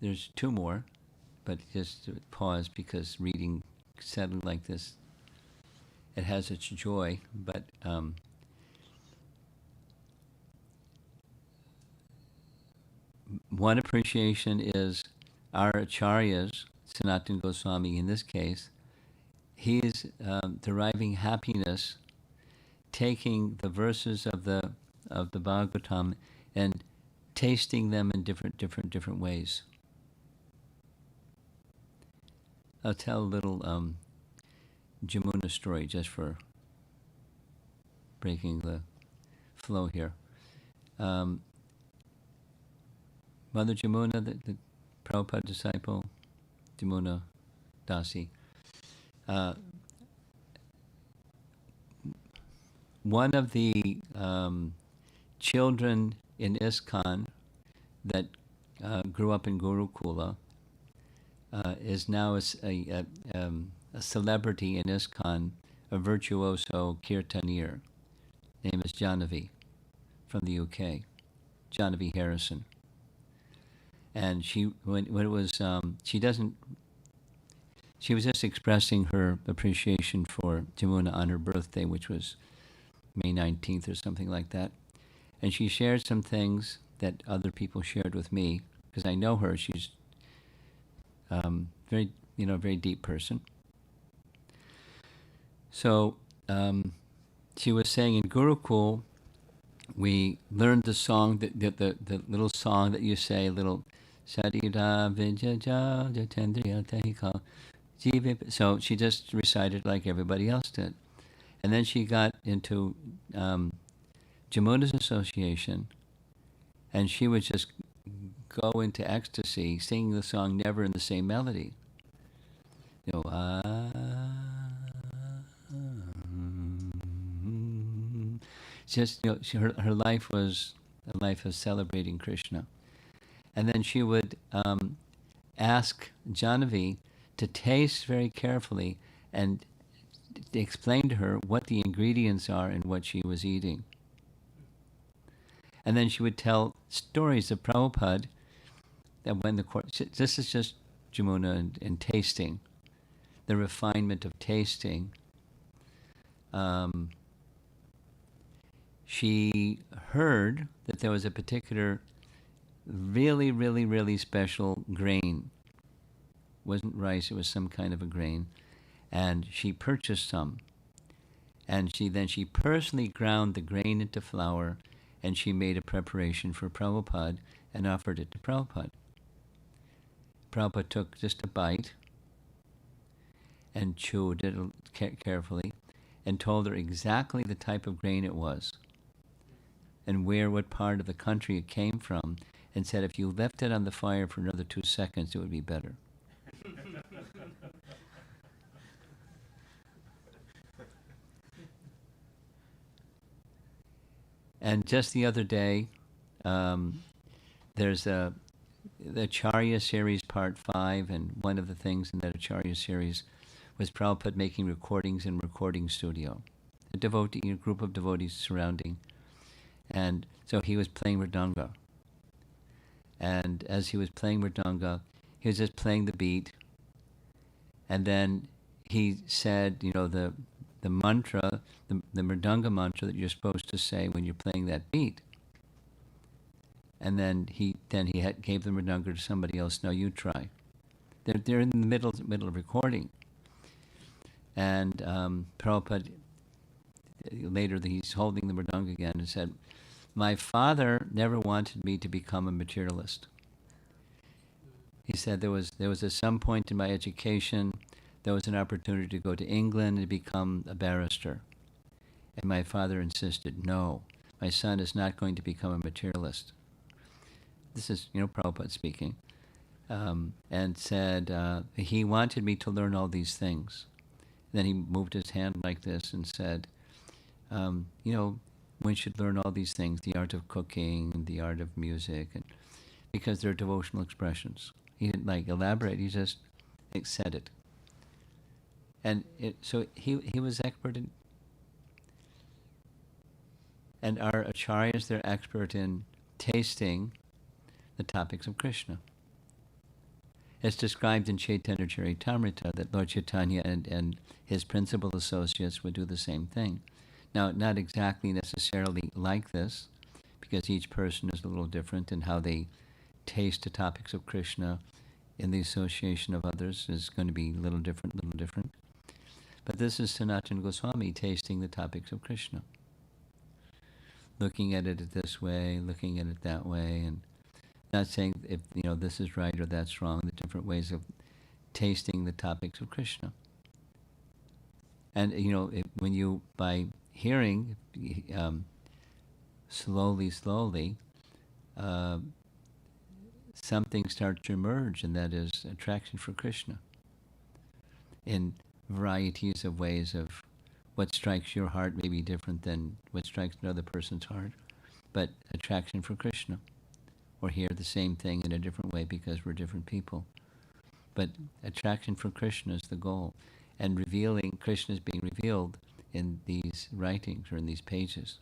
There's two more, but just to pause because reading sadly like this, it has its joy, but one appreciation is our acharyas, Sanatan Goswami in this case, he's deriving happiness, taking the verses of the Bhagavatam and tasting them in different ways. I'll tell a little Jamuna story just for breaking the flow here. Mother Jamuna, the Prabhupada disciple, Jamuna Dasi. One of the children in ISKCON that grew up in Gurukula is now a celebrity in ISKCON, a virtuoso kirtanir. Name is Jahnavi from the UK, Jahnavi Harrison. And she, when it was, she was just expressing her appreciation for Jamuna on her birthday, which was May 19th or something like that. And she shared some things that other people shared with me, because I know her. She's very deep person. So she was saying in Gurukul, we learned the song, the little song that you say, little Sadira Vijaja Jatendriya Tehika Jive. So she just recited like everybody else did. And then she got into Jamuna's association, and she would just go into ecstasy, singing the song never in the same melody. You know, just, you know, her life was a life of celebrating Krishna. And then she would ask Jahnavi to taste very carefully and explain to her what the ingredients are in what she was eating. And then she would tell stories of Prabhupada that when the court, this is just Jamuna and tasting, the refinement of tasting. She heard that there was a particular really special grain. It wasn't rice, it was some kind of a grain. And she purchased some. And she personally ground the grain into flour, and she made a preparation for Prabhupada and offered it to Prabhupada. Prabhupada took just a bite, and chewed it carefully and told her exactly the type of grain it was and what part of the country it came from, and said if you left it on the fire for another 2 seconds, it would be better. And just the other day, there's the Acharya series part 5, and one of the things in that Acharya series was Prabhupada making recordings in recording studio. A group of devotees surrounding. And so he was playing Mridanga. And as he was playing Mridanga, he was just playing the beat. And then he said, the mantra, the Mridanga mantra that you're supposed to say when you're playing that beat. And then he gave the Mridanga to somebody else. No, you try. They're in the middle of recording. And Prabhupada, later he's holding the Mridanga again and said, my father never wanted me to become a materialist. He said there was at some point in my education, there was an opportunity to go to England and become a barrister. And my father insisted, no, my son is not going to become a materialist. This is, Prabhupada speaking. And said he wanted me to learn all these things. Then he moved his hand like this and said, one should learn all these things, the art of cooking, the art of music, and because they're devotional expressions. He didn't elaborate, he just said it. And so he was expert in, and our acharyas, they're expert in tasting the topics of Krishna. It's described in Chaitanya Charitamrita that Lord Chaitanya and his principal associates would do the same thing. Now, not exactly necessarily like this, because each person is a little different, and how they taste the topics of Krishna in the association of others is going to be a little different. But this is Sanatan Goswami tasting the topics of Krishna. Looking at it this way, looking at it that way, and not saying if this is right or that's wrong, the different ways of tasting the topics of Krishna. And when you, by hearing slowly, something starts to emerge, and that is attraction for Krishna in varieties of ways. Of what strikes your heart may be different than what strikes another person's heart, but attraction for Krishna, or hear the same thing in a different way because we're different people. But attraction for Krishna is the goal, and Krishna is being revealed in these writings or in these pages.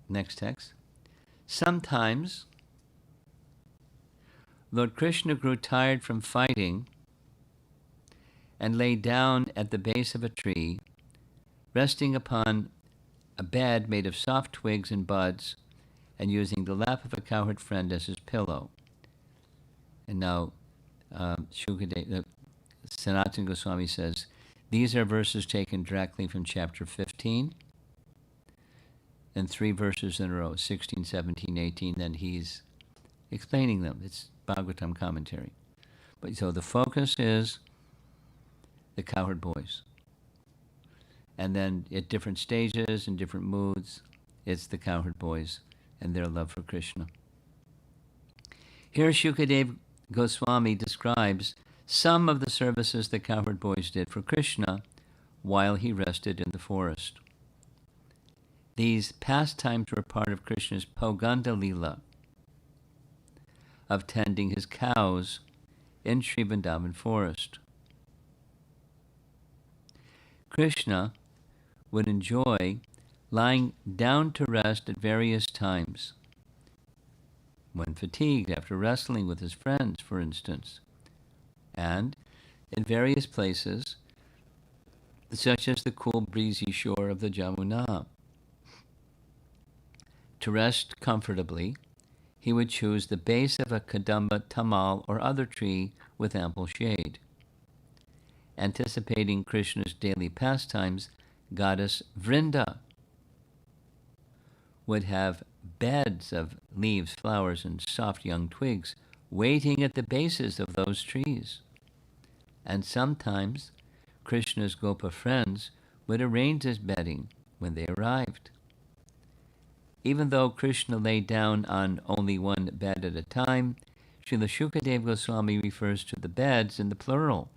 Next text. Sometimes Lord Krishna grew tired from fighting and lay down at the base of a tree, resting upon a bed made of soft twigs and buds, and using the lap of a cowherd friend as his pillow. And now Sanatan Goswami says, these are verses taken directly from chapter 15, and 3 verses in a row, 16, 17, 18, then he's explaining them. It's Bhagavatam commentary. But so the focus is the cowherd boys. And then at different stages and different moods, it's the cowherd boys and their love for Krishna. Here Shukadeva Goswami describes some of the services the cowherd boys did for Krishna while he rested in the forest. These pastimes were part of Krishna's Poganda Lila of tending his cows in Sri Vrindavan forest. Krishna would enjoy lying down to rest at various times. When fatigued after wrestling with his friends, for instance, and in various places, such as the cool, breezy shore of the Jamuna. To rest comfortably, he would choose the base of a kadamba, tamal, or other tree with ample shade. Anticipating Krishna's daily pastimes, goddess Vrinda would have beds of leaves, flowers, and soft young twigs waiting at the bases of those trees. And sometimes Krishna's Gopa friends would arrange this bedding when they arrived. Even though Krishna lay down on only one bed at a time, Srila Shukadeva Goswami refers to the beds in the plural,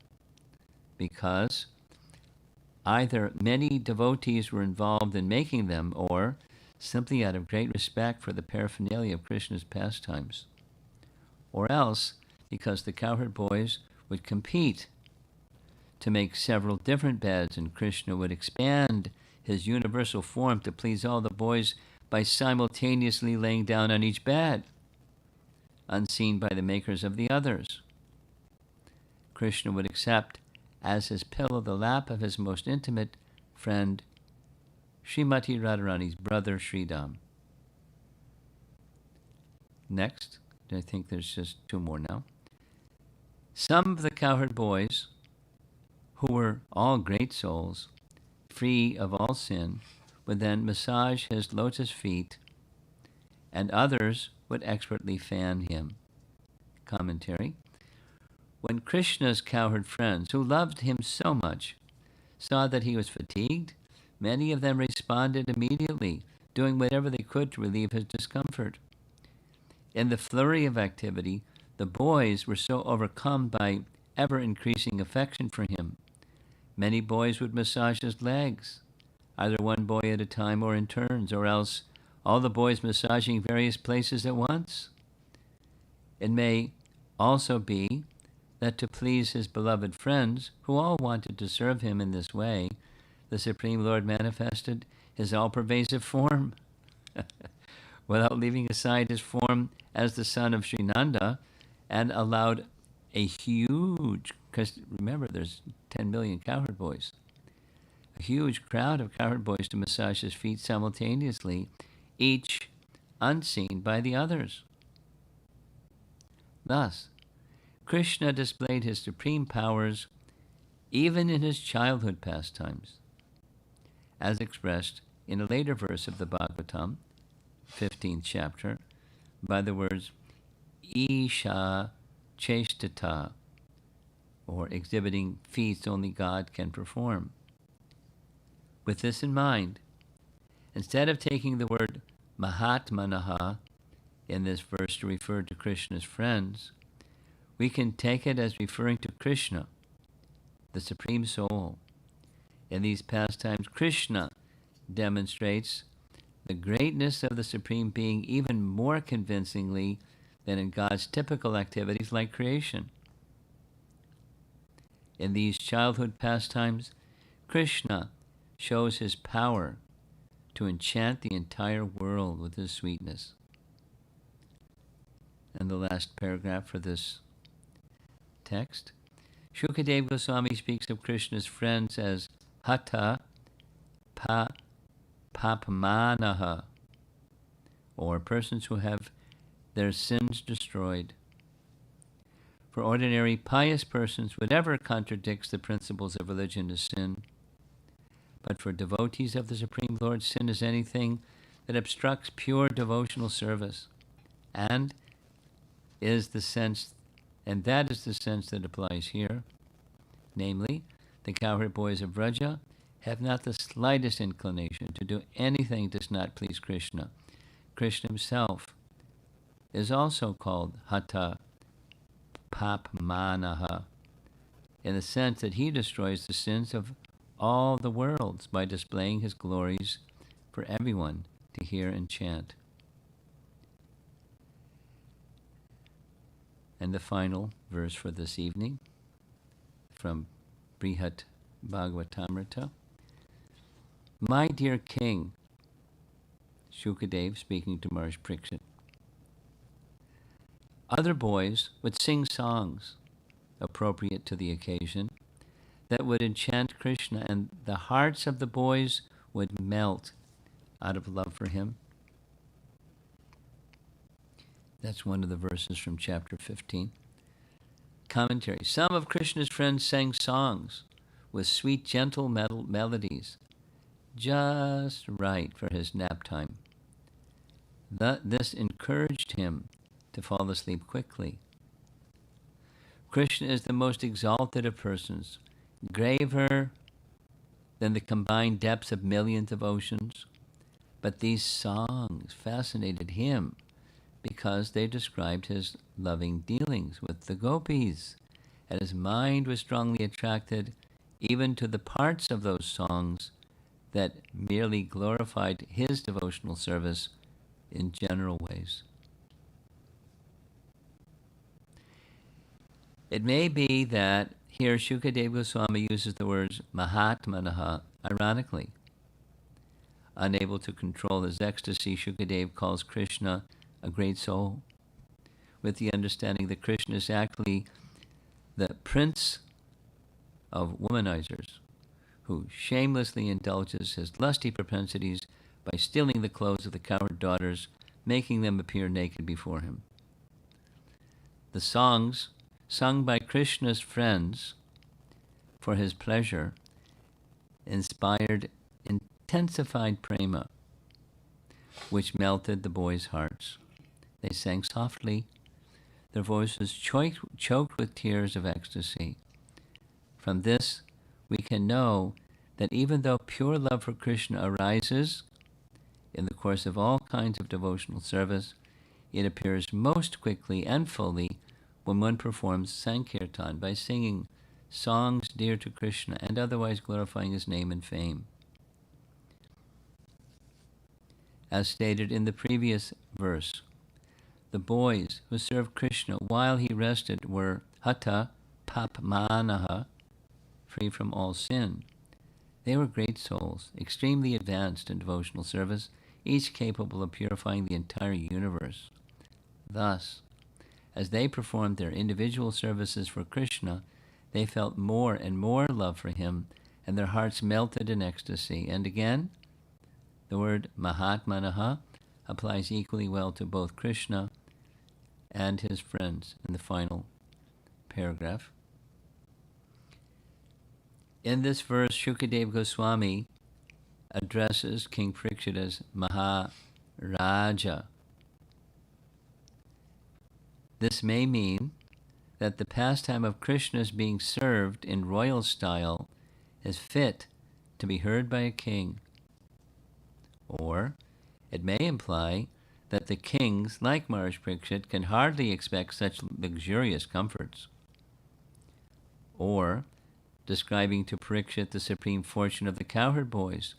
because either many devotees were involved in making them, or simply out of great respect for the paraphernalia of Krishna's pastimes, or else because the Cowherd boys would compete to make several different beds, and Krishna would expand his universal form to please all the boys by simultaneously laying down on each bed, unseen by the makers of the others. Krishna would accept as his pillow the lap of his most intimate friend, Srimati Radharani's brother Sridham. Next, I think there's just two more now. Some of the Cowherd boys, who were all great souls, free of all sin, would then massage his lotus feet, and others would expertly fan him. Commentary. When Krishna's Cowherd friends, who loved him so much, saw that he was fatigued, many of them responded immediately, doing whatever they could to relieve his discomfort. In the flurry of activity, the boys were so overcome by ever-increasing affection for him. Many boys would massage his legs, either one boy at a time or in turns, or else all the boys massaging various places at once. It may also be that to please his beloved friends, who all wanted to serve him in this way, the Supreme Lord manifested his all-pervasive form. Without leaving aside his form as the son of Sri Nanda, and allowed a huge, because remember there's 10 million Cowherd boys, a huge crowd of Cowherd boys to massage his feet simultaneously, each unseen by the others. Thus, Krishna displayed his supreme powers even in his childhood pastimes, as expressed in a later verse of the Bhagavatam, 15th chapter, by the words, Isha Cheshtata, or exhibiting feats only God can perform. With this in mind, instead of taking the word Mahatmanaha in this verse to refer to Krishna's friends, we can take it as referring to Krishna, the Supreme Soul. In these pastimes, Krishna demonstrates the greatness of the Supreme Being even more convincingly than in God's typical activities like creation. In these childhood pastimes, Krishna shows his power to enchant the entire world with his sweetness. And the last paragraph for this text, Shukadeva Goswami speaks of Krishna's friends as Hata Papmanaha, or persons who have their sins destroyed. For ordinary pious persons, whatever contradicts the principles of religion is sin. But for devotees of the Supreme Lord, sin is anything that obstructs pure devotional service, and that is the sense that applies here. Namely, the Cowherd boys of Vraja have not the slightest inclination to do anything that does not please Krishna. Krishna himself is also called Hata Papmanaha, in the sense that he destroys the sins of all the worlds by displaying his glories for everyone to hear and chant. And the final verse for this evening from Brihat Bhagavatamrita. My dear king, Shukadev speaking to Maharaj Pariksit, other boys would sing songs appropriate to the occasion that would enchant Krishna, and the hearts of the boys would melt out of love for him. That's one of the verses from chapter 15. Commentary. Some of Krishna's friends sang songs with sweet, gentle melodies, just right for his nap time. This encouraged him to fall asleep quickly, Krishna is the most exalted of persons, graver than the combined depths of millions of oceans. But these songs fascinated him because they described his loving dealings with the gopis, and his mind was strongly attracted even to the parts of those songs that merely glorified his devotional service in general ways. It may be that here Shukadeva Goswami uses the words Mahatmanaha ironically. Unable to control his ecstasy, Shukadeva calls Krishna a great soul, with the understanding that Krishna is actually the prince of womanizers, who shamelessly indulges his lusty propensities by stealing the clothes of the cowherd daughters, making them appear naked before him. The songs sung by Krishna's friends for his pleasure inspired intensified prema, which melted the boys' hearts. They sang softly, their voices choked with tears of ecstasy. From this, we can know that even though pure love for Krishna arises in the course of all kinds of devotional service, it appears most quickly and fully when one performs Sankirtan by singing songs dear to Krishna and otherwise glorifying his name and fame. As stated in the previous verse, the boys who served Krishna while he rested were Hata Papmanaha, free from all sin. They were great souls, extremely advanced in devotional service, each capable of purifying the entire universe. Thus, as they performed their individual services for Krishna, they felt more and more love for him, and their hearts melted in ecstasy. And again, the word Mahatmanaha applies equally well to both Krishna and his friends in the final paragraph. In this verse, Shukadeva Goswami addresses King Parikshit as Maharaja. This may mean that the pastime of Krishna's being served in royal style is fit to be heard by a king. Or it may imply that the kings, like Maharaj Parikshit, can hardly expect such luxurious comforts. Or, describing to Parikshit the supreme fortune of the cowherd boys,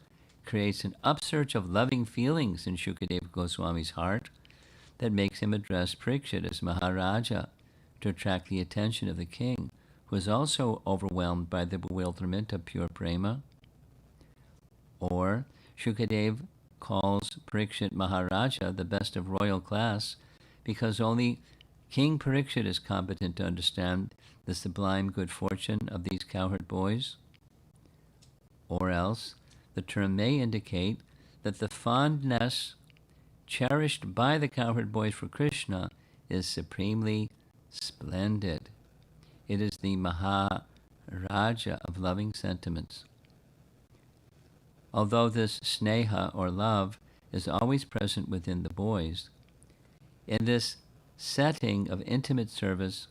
creates an upsurge of loving feelings in Shukadeva Goswami's heart that makes him address Parikshit as Maharaja to attract the attention of the king, who is also overwhelmed by the bewilderment of pure prema. Or Shukadeva calls Parikshit Maharaja, the best of royal class, because only King Parikshit is competent to understand the sublime good fortune of these cowherd boys. Or else, the term may indicate that the fondness cherished by the cowherd boys for Krishna is supremely splendid. It is the Maharaja of loving sentiments. Although this sneha, or love, is always present within the boys, in this setting of intimate service,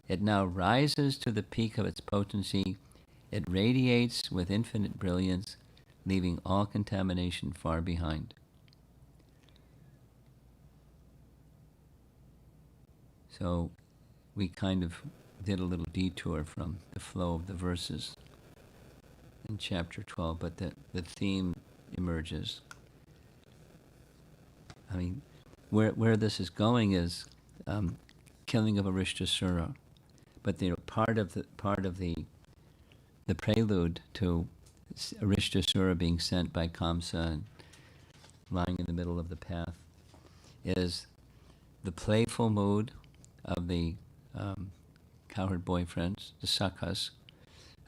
it now rises to the peak of its potency. It radiates with infinite brilliance, leaving all contamination far behind. So we kind of did a little detour from the flow of the verses in chapter 12, but the theme emerges. I mean, where this is going is killing of Arishtasura, but part of the prelude to Arishtasura being sent by Kamsa and lying in the middle of the path is the playful mood of the cowherd boyfriends, the sakhas.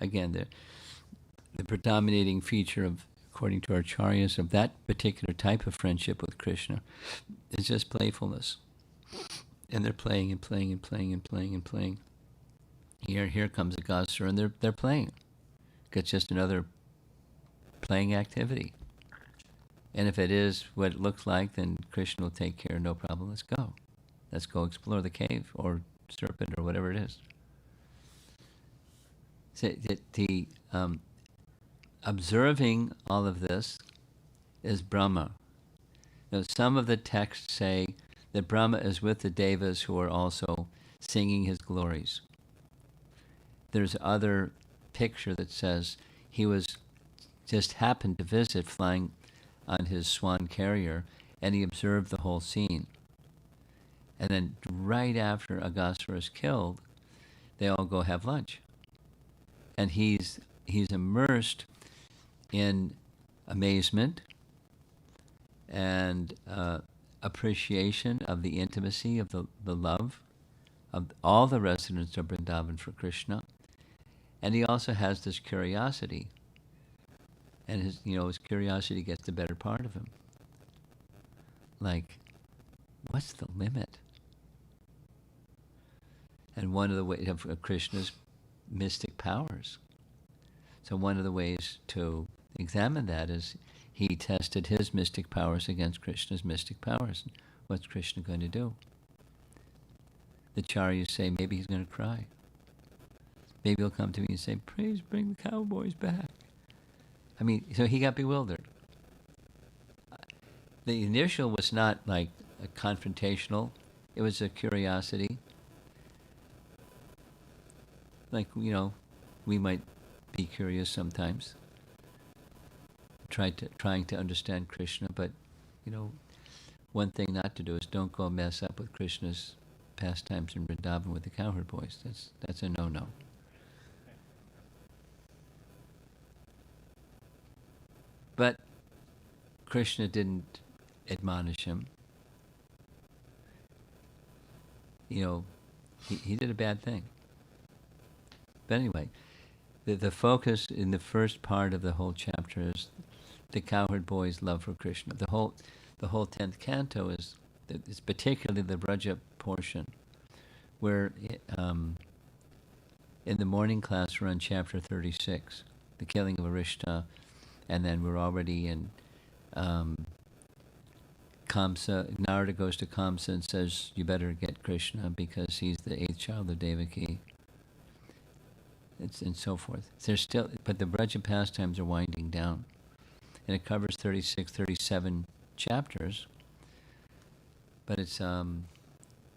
Again, the predominating feature of, according to Acharyas, of that particular type of friendship with Krishna is just playfulness. And they're playing and playing and playing and playing and playing. Here comes a Gasur, and they're playing. It's just another playing activity. And if it is what it looks like, then Krishna will take care, no problem, let's go. Let's go explore the cave, or serpent, or whatever it is. So the observing all of this is Brahma. Now, some of the texts say that Brahma is with the Devas who are also singing his glories. There's other picture that says he was just happened to visit flying on his swan carrier, and he observed the whole scene. And then right after Aghasura is killed, they all go have lunch. And he's immersed in amazement and appreciation of the intimacy of the love of all the residents of Vrindavan for Krishna. And he also has this curiosity. And his curiosity gets the better part of him. Like, what's the limit? And one of the ways of Krishna's mystic powers. So one of the ways to examine that is he tested his mystic powers against Krishna's mystic powers. What's Krishna going to do? The Acharyas say maybe he's going to cry. Maybe he'll come to me and say, please bring the cowboys back. I mean, so he got bewildered. The initial was not like a confrontational. It was a curiosity. Like, we might be curious sometimes, trying to understand Krishna, but, one thing not to do is don't go mess up with Krishna's pastimes in Vrindavan with the Cowherd boys. That's a no-no. But Krishna didn't admonish him. He did a bad thing. But anyway, the focus in the first part of the whole chapter is the Cowherd boys' love for Krishna. The whole 10th canto is particularly the Braja portion, where in the morning class we're on chapter 36, the killing of Arishta, and then we're already in Kamsa. Narada goes to Kamsa and says, you better get Krishna because he's the 8th child of Devaki. And so forth. But the Braja pastimes are winding down. And it covers 36, 37 chapters, but it's the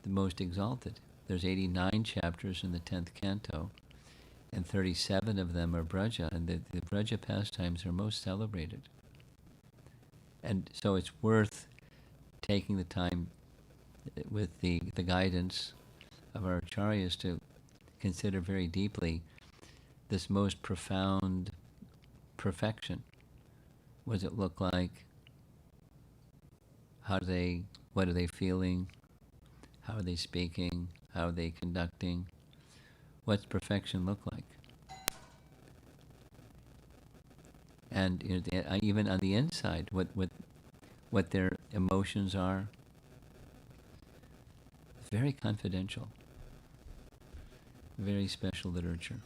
most exalted. There's 89 chapters in the 10th canto, and 37 of them are Braja, and the Braja pastimes are most celebrated. And so it's worth taking the time with the guidance of our acharyas to consider very deeply this most profound perfection. What does it look like? What are they feeling? How are they speaking? How are they conducting? What's perfection look like? And even on the inside, what their emotions are. Very confidential. Very special literature.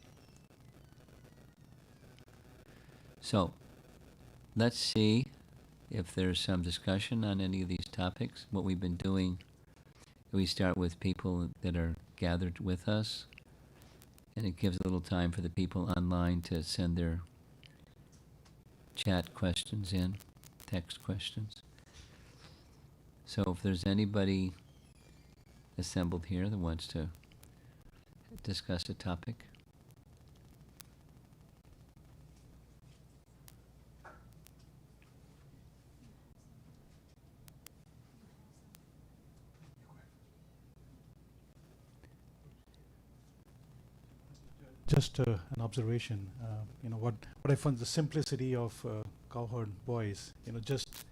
So, let's see if there's some discussion on any of these topics. What we've been doing, we start with people that are gathered with us, and it gives a little time for the people online to send their chat questions in, text questions. So if there's anybody assembled here that wants to discuss a topic. Just an observation. What I found the simplicity of Cowherd boys. Just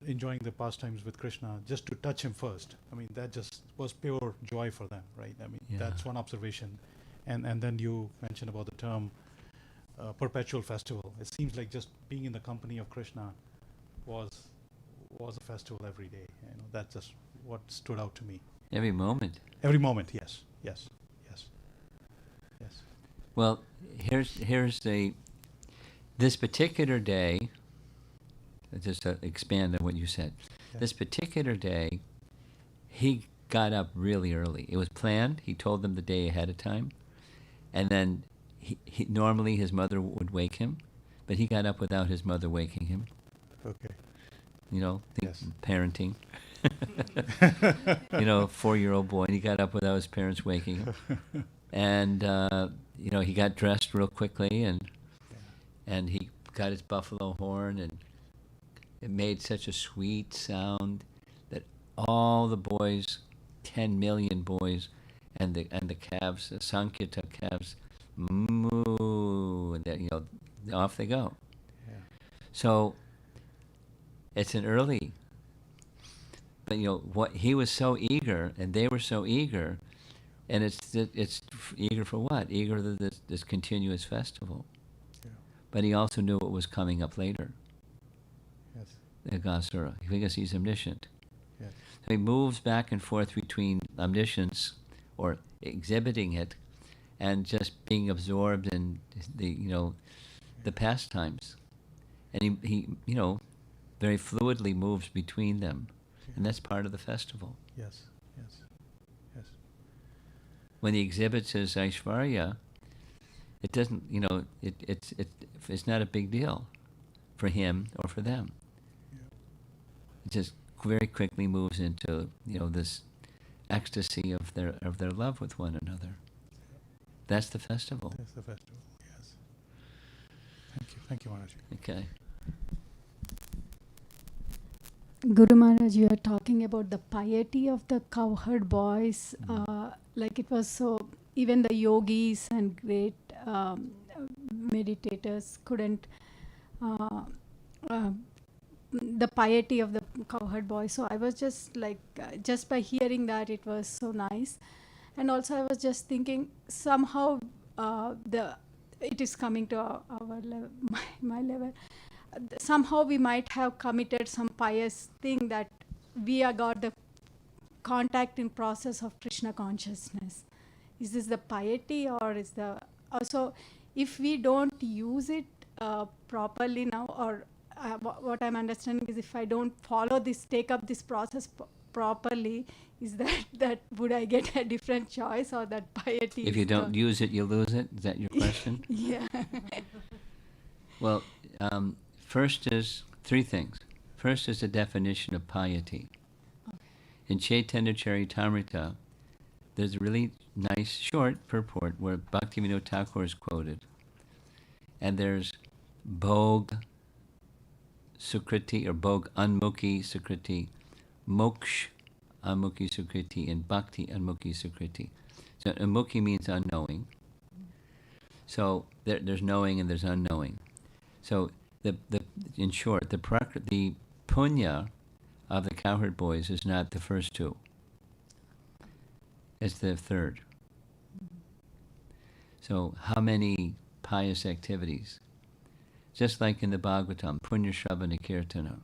enjoying the pastimes with Krishna, just to touch him first. I mean, that just was pure joy for them, right? I mean, that's one observation. And then you mentioned about the term perpetual festival. It seems like just being in the company of Krishna was a festival every day. That's just what stood out to me. Every moment. Every moment, yes. Well, here's this particular day, just to expand on what you said. Yeah. This particular day, he got up really early. It was planned. He told them the day ahead of time. And then normally his mother would wake him, but he got up without his mother waking him. Okay. Think Yes. parenting. 4-year-old boy, and he got up without his parents waking him. And, he got dressed real quickly, and he got his buffalo horn, and it made such a sweet sound that all the boys, 10 million boys, and the calves, the Sankirta calves, moo, and off they go. Yeah. So it's an early, but what he was so eager, and they were so eager, and it's eager for what? Eager for this continuous festival. Yeah. But he also knew what was coming up later. Yes. The Gasura, because he's omniscient. Yes. So he moves back and forth between omniscience, or exhibiting it, and just being absorbed in the pastimes, and he very fluidly moves between them, and that's part of the festival. Yes. Yes. Yes. When he exhibits his Aishvarya, it doesn't, it's not a big deal for him or for them. Yeah. It just very quickly moves into this ecstasy of their love with one another. That's the festival. That's the festival. Yes. Thank you, Maharaji. Okay. Guru Maharaj, you are talking about the piety of the cowherd boys. Like it was so, even the yogis and great meditators couldn't, the piety of the cowherd boys. So I was just like, just by hearing that, it was so nice. And also I was just thinking, somehow it is coming to our level, my level. Somehow we might have committed some pious thing that we are got the contact in process of Krishna consciousness. Is this the piety, or is the also if we don't use it properly now, or what I'm understanding is if I don't follow this, take up this process properly, is that would I get a different choice, or that piety? If you don't use it, you lose it? Is that your question? Yeah. Well, first is three things. First is the definition of piety. Okay. In Chaitanya Charitamrita, there's a really nice short purport where Bhaktivinoda Thakur is quoted. And there's Bhog Sukriti, or Bhog Anmukhi Sukriti, Moksh Anmukhi Sukriti, and Bhakti Anmukhi Sukriti. So Anmukhi means unknowing. So there's knowing and there's unknowing. So in short, the punya of the Cowherd boys is not the first two. It's the third. So how many pious activities? Just like in the Bhagavatam, punya shravana kirtana.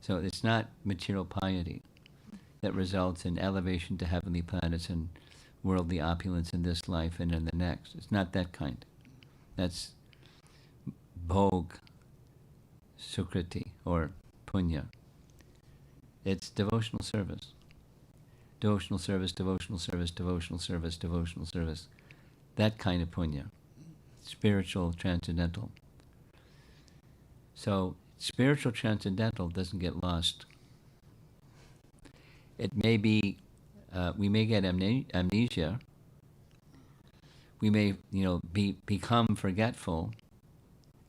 So it's not material piety that results in elevation to heavenly planets and worldly opulence in this life and in the next. It's not that kind. That's Bhog Sukriti, or punya. It's devotional service. Devotional service, devotional service, devotional service, devotional service. That kind of punya. Spiritual, transcendental. So spiritual transcendental doesn't get lost. It may be, we may get amnesia. We may, become forgetful,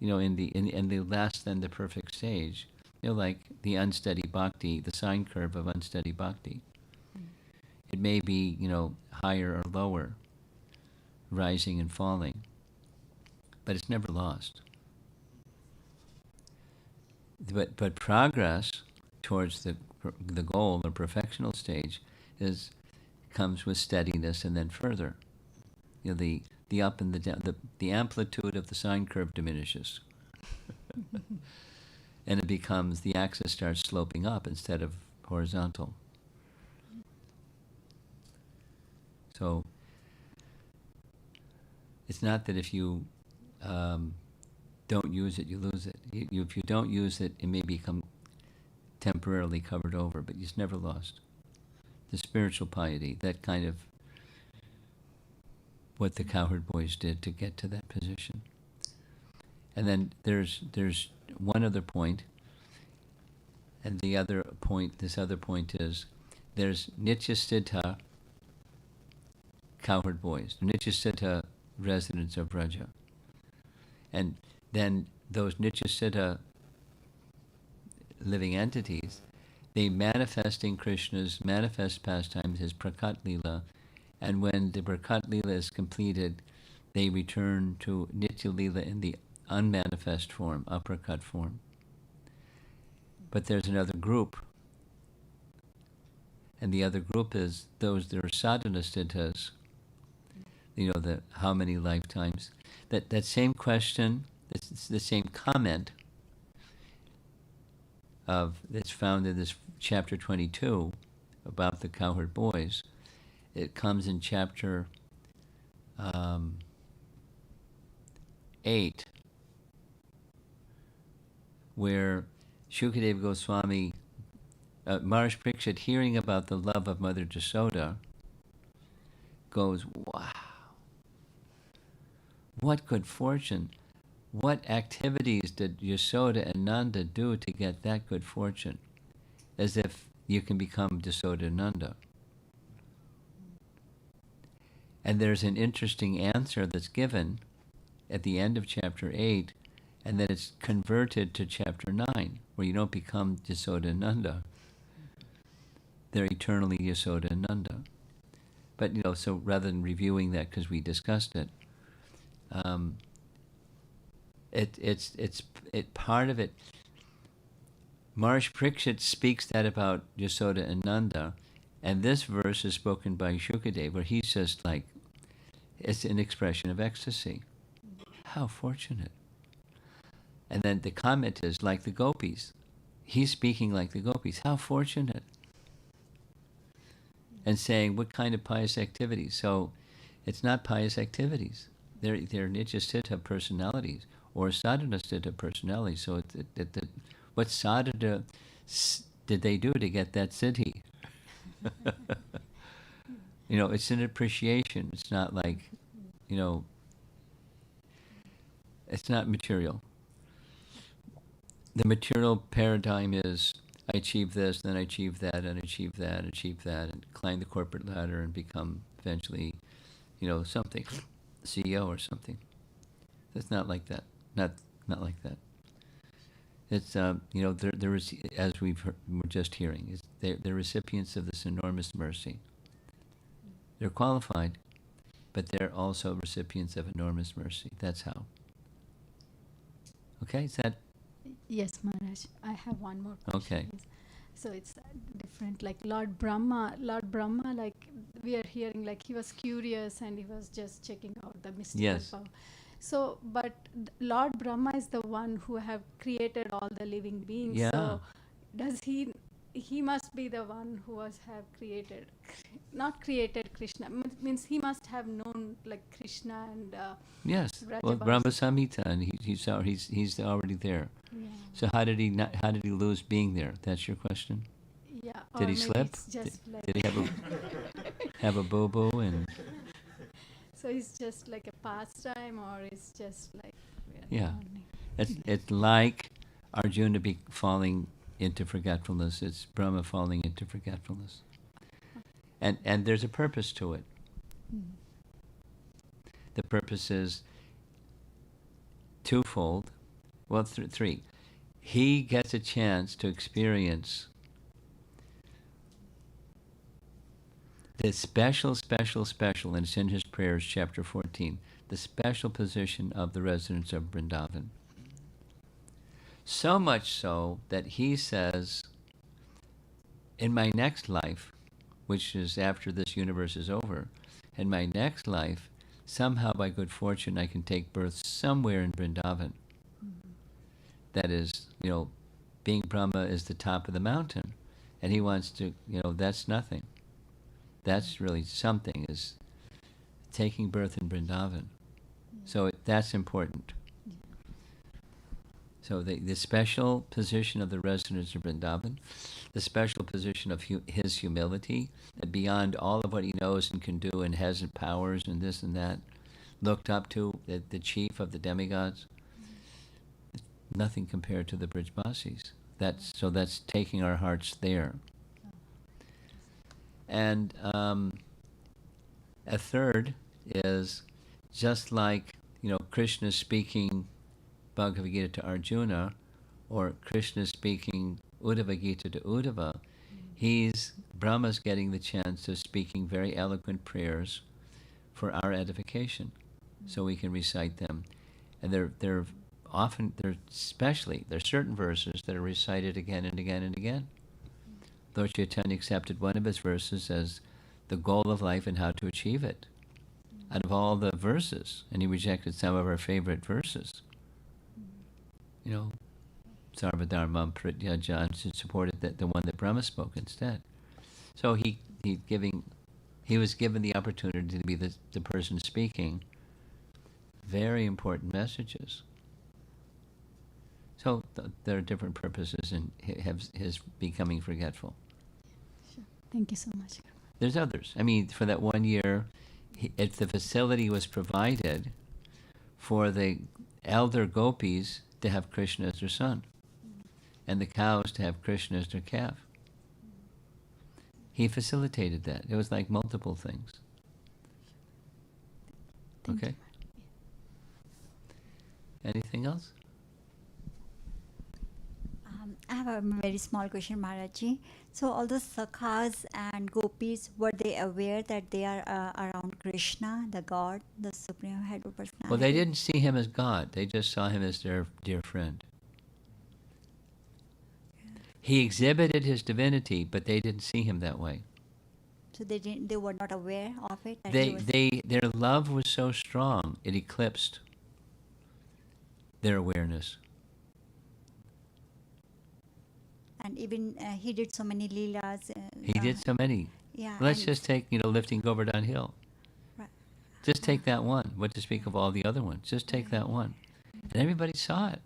in the less than the perfect stage, like the unsteady bhakti, the sine curve of unsteady bhakti. It may be, higher or lower, rising and falling, but it's never lost. But progress towards the goal, the perfectional stage, comes with steadiness, and then further. The up and the down, the amplitude of the sine curve diminishes. And it becomes, the axis starts sloping up instead of horizontal. So it's not that if you don't use it, you lose it. If you don't use it, it may become temporarily covered over, but it's never lost. The spiritual piety, that kind of what the Cowherd boys did to get to that position. And then there's one other point, and this other point is, there's Nicha Siddha Cowherd boys, Nicha Siddha residents of Vraja. And then those Nicha Siddha living entities, they manifest in Krishna's manifest pastimes, his Prakat Lila, and when the Brakat Lila is completed, they return to Nithyala in the unmanifest form, uppercut form. But there's another group, and the other group is those that are sadhana siddhas, the how many lifetimes. That same question, the same comment that's found in this chapter 22 about the Cowherd boys. It comes in chapter 8, where Shukadeva Goswami, Maharaj Parikshit, hearing about the love of Mother Jasoda, goes, wow, what good fortune. What activities did Yasoda and Nanda do to get that good fortune? As if you can become Yasoda and Nanda. And there's an interesting answer that's given at the end of chapter 8, and then it's converted to chapter 9, where you don't become Yasoda and Nanda. They're eternally Yasoda and Nanda. But, so rather than reviewing that because we discussed it, part of it. Maharaj Parikshit speaks that about Yasoda and Nanda, and this verse is spoken by Shukadeva, where he's just like, it's an expression of ecstasy. How fortunate. And then the comment is like the Gopis. He's speaking like the Gopis. How fortunate. And saying what kind of pious activities. So it's not pious activities. They're Nicha Siddha personalities, or sadhana Siddha personalities. So what sadhana did they do to get that siddhi? It's an appreciation. It's not like, it's not material. The material paradigm is, I achieve this, then I achieve that, and achieve that, and achieve that, and climb the corporate ladder and become eventually, something, CEO or something. It's not like that. Not like that. It's there is, as we're just hearing, they're recipients of this enormous mercy. They're qualified, but they're also recipients of enormous mercy. That's how. Okay, is that? Yes, Maharaj. I have one more question. Okay. Yes. So it's different. Like Lord Brahma, like we are hearing, like he was curious and he was just checking out the mystical power. So, but Lord Brahma is the one who have created all the living beings. Yeah. So, does he must be the one who have created, not created Krishna. Means he must have known like Krishna and. Yes. Well, Brahma Samhita, and he's already there. Yeah. So how did he lose being there? That's your question? Yeah. Did he slip? Did he have a boo-boo and? So it's just like a pastime, or it's just like. Yeah. It's like Arjuna falling into forgetfulness. It's Brahma falling into forgetfulness. And there's a purpose to it. Mm. The purpose is twofold. Well, three. He gets a chance to experience the special, and it's in his prayers, chapter 14, the special position of the residents of Vrindavan. So much so that he says, in my next life, which is after this universe is over, in my next life, somehow by good fortune I can take birth somewhere in Vrindavan. Mm-hmm. That is, being Brahma is the top of the mountain, and he wants to, that's nothing. That's really something, is taking birth in Vrindavan. Yeah. So that's important. Yeah. So the special position of the residents of Vrindavan, the special position of his humility, that beyond all of what he knows and can do and has powers and this and that, looked up to, the chief of the demigods, nothing compared to the Brijbasis. That's taking our hearts there. And a third is just like, Krishna speaking Bhagavad Gita to Arjuna, or Krishna speaking Uddhava Gita to Uddhava, Brahma's getting the chance of speaking very eloquent prayers for our edification, so we can recite them. And there's certain verses that are recited again and again and again. Lord Chaitanya accepted one of his verses as the goal of life and how to achieve it, out of all the verses, and he rejected some of our favorite verses. Sarvadharmam Pratyaja, and supported the one that Brahma spoke instead. So he was given the opportunity to be the person speaking very important messages. So there are different purposes in his becoming forgetful. Sure. Thank you so much. There's others. I mean, for that 1 year, if the facility was provided for the elder gopis to have Krishna as their son, and the cows to have Krishna as their calf. He facilitated that. It was like multiple things. Thank Okay? Anything else? I have a very small question, Maharaji. So all those sakhas and gopis, were they aware that they are around Krishna, the God, the Supreme Head of Personality? Well, they didn't see him as God. They just saw him as their dear friend. He exhibited his divinity, but they didn't see him that way. So they were not aware of it? That Their love was so strong, it eclipsed their awareness. And even he did so many Leelas. He did so many. Yeah. Let's just take, lifting Govardhan Hill. Right. Just take that one. What to speak of all the other ones? Just take that one. And everybody saw it.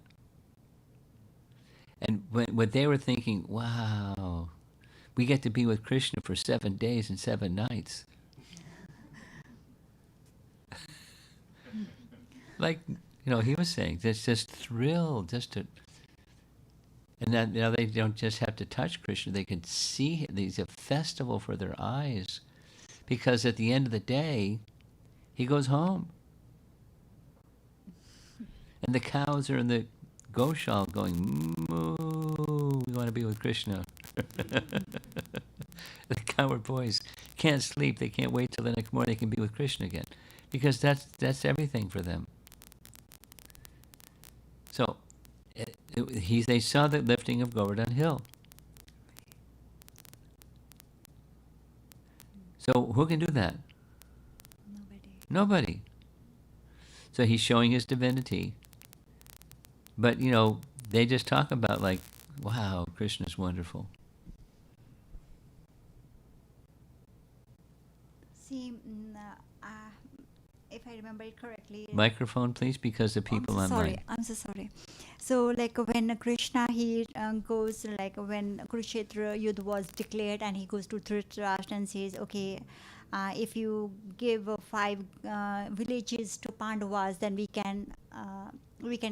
And what they were thinking, wow, we get to be with Krishna for 7 days and 7 nights. Like, he was saying, just thrilled, and then now they don't just have to touch Krishna, they can see him. He's a festival for their eyes, because at the end of the day, he goes home. And the cows are in the Goshal going, moo, we want to be with Krishna. The Cowherd boys can't sleep. They can't wait till the next morning they can be with Krishna again, because that's everything for them. So they saw the lifting of Govardhan Hill. So who can do that? Nobody. So he's showing his divinity. But, they just talk about like, wow, Krishna's wonderful. See, if I remember it correctly... Microphone, please, because the people online. I'm so sorry. So, like when Krishna, he goes, like when Kurukshetra Yudh was declared, and he goes to Dhritarashtra and says, okay, if you give 5 villages to Pandavas, then we can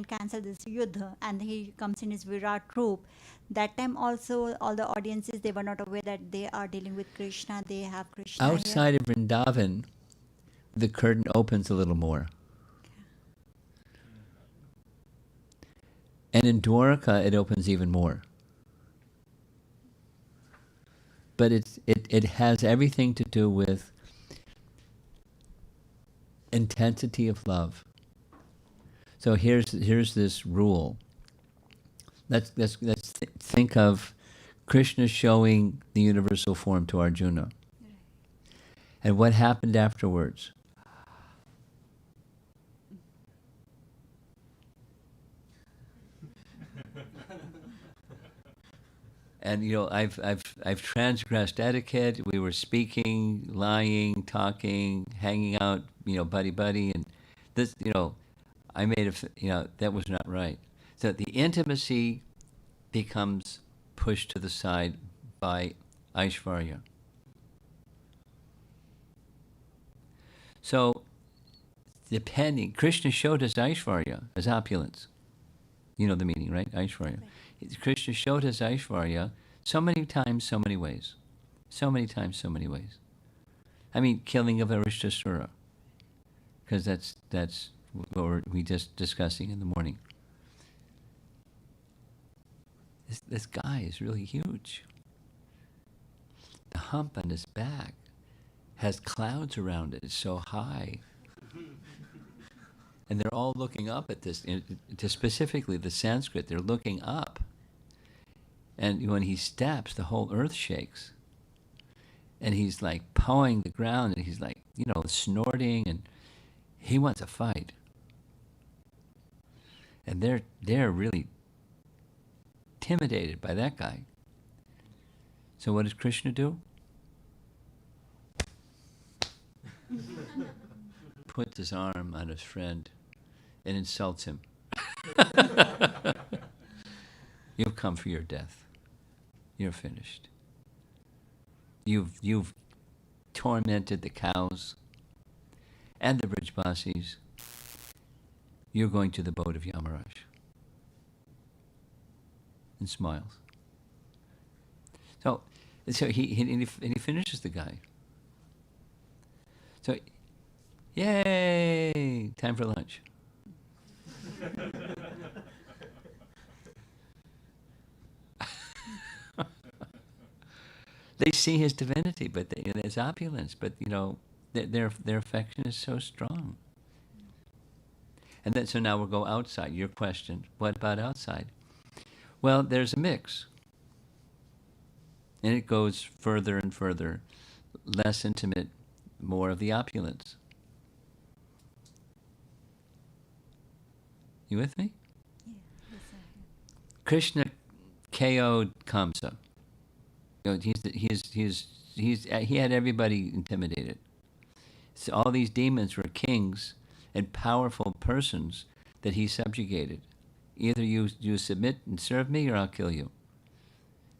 cancel this Yudh. And he comes in his Virat roop. That time also, all the audiences, they were not aware that they are dealing with Krishna. They have Krishna Outside of Vrindavan, the curtain opens a little more. And in Dwarka, it opens even more. But it has everything to do with intensity of love. So here's this rule. Let's think of Krishna showing the universal form to Arjuna. And what happened afterwards? And I've transgressed etiquette. We were speaking, lying, talking, hanging out, buddy, and this, I made that was not right. So the intimacy becomes pushed to the side by Aishvarya. So, depending, Krishna showed us Aishvarya as opulence. You know the meaning, right? Aishvarya. Right. Krishna showed us Aishvarya so many times, so many ways. So many times, so many ways. I mean, killing of Arishtasura. Because that's what we just discussing in the morning. This guy is really huge. The hump on his back has clouds around it. It's so high. And they're all looking up at this, to specifically the Sanskrit, they're looking up. And when he steps, the whole earth shakes. And he's like pawing the ground, and he's like, snorting, and he wants a fight. And they're really intimidated by that guy. So what does Krishna do? Puts his arm on his friend and insults him. You've come for your death. You're finished. You've tormented the cows and the Brijbasis. You're going to the boat of Yamaraj. And smiles. So he finishes the guy. So, yay! Time for lunch. They see his divinity, but his opulence, but their affection is so strong. And then, so now we'll go outside. Your question, what about outside? Well, there's a mix. And it goes further and further, less intimate, more of the opulence. You with me? Yeah, yes, sir. Krishna KO'd Kamsa. He had everybody intimidated. So all these demons were kings and powerful persons that he subjugated. Either you submit and serve me, or I'll kill you.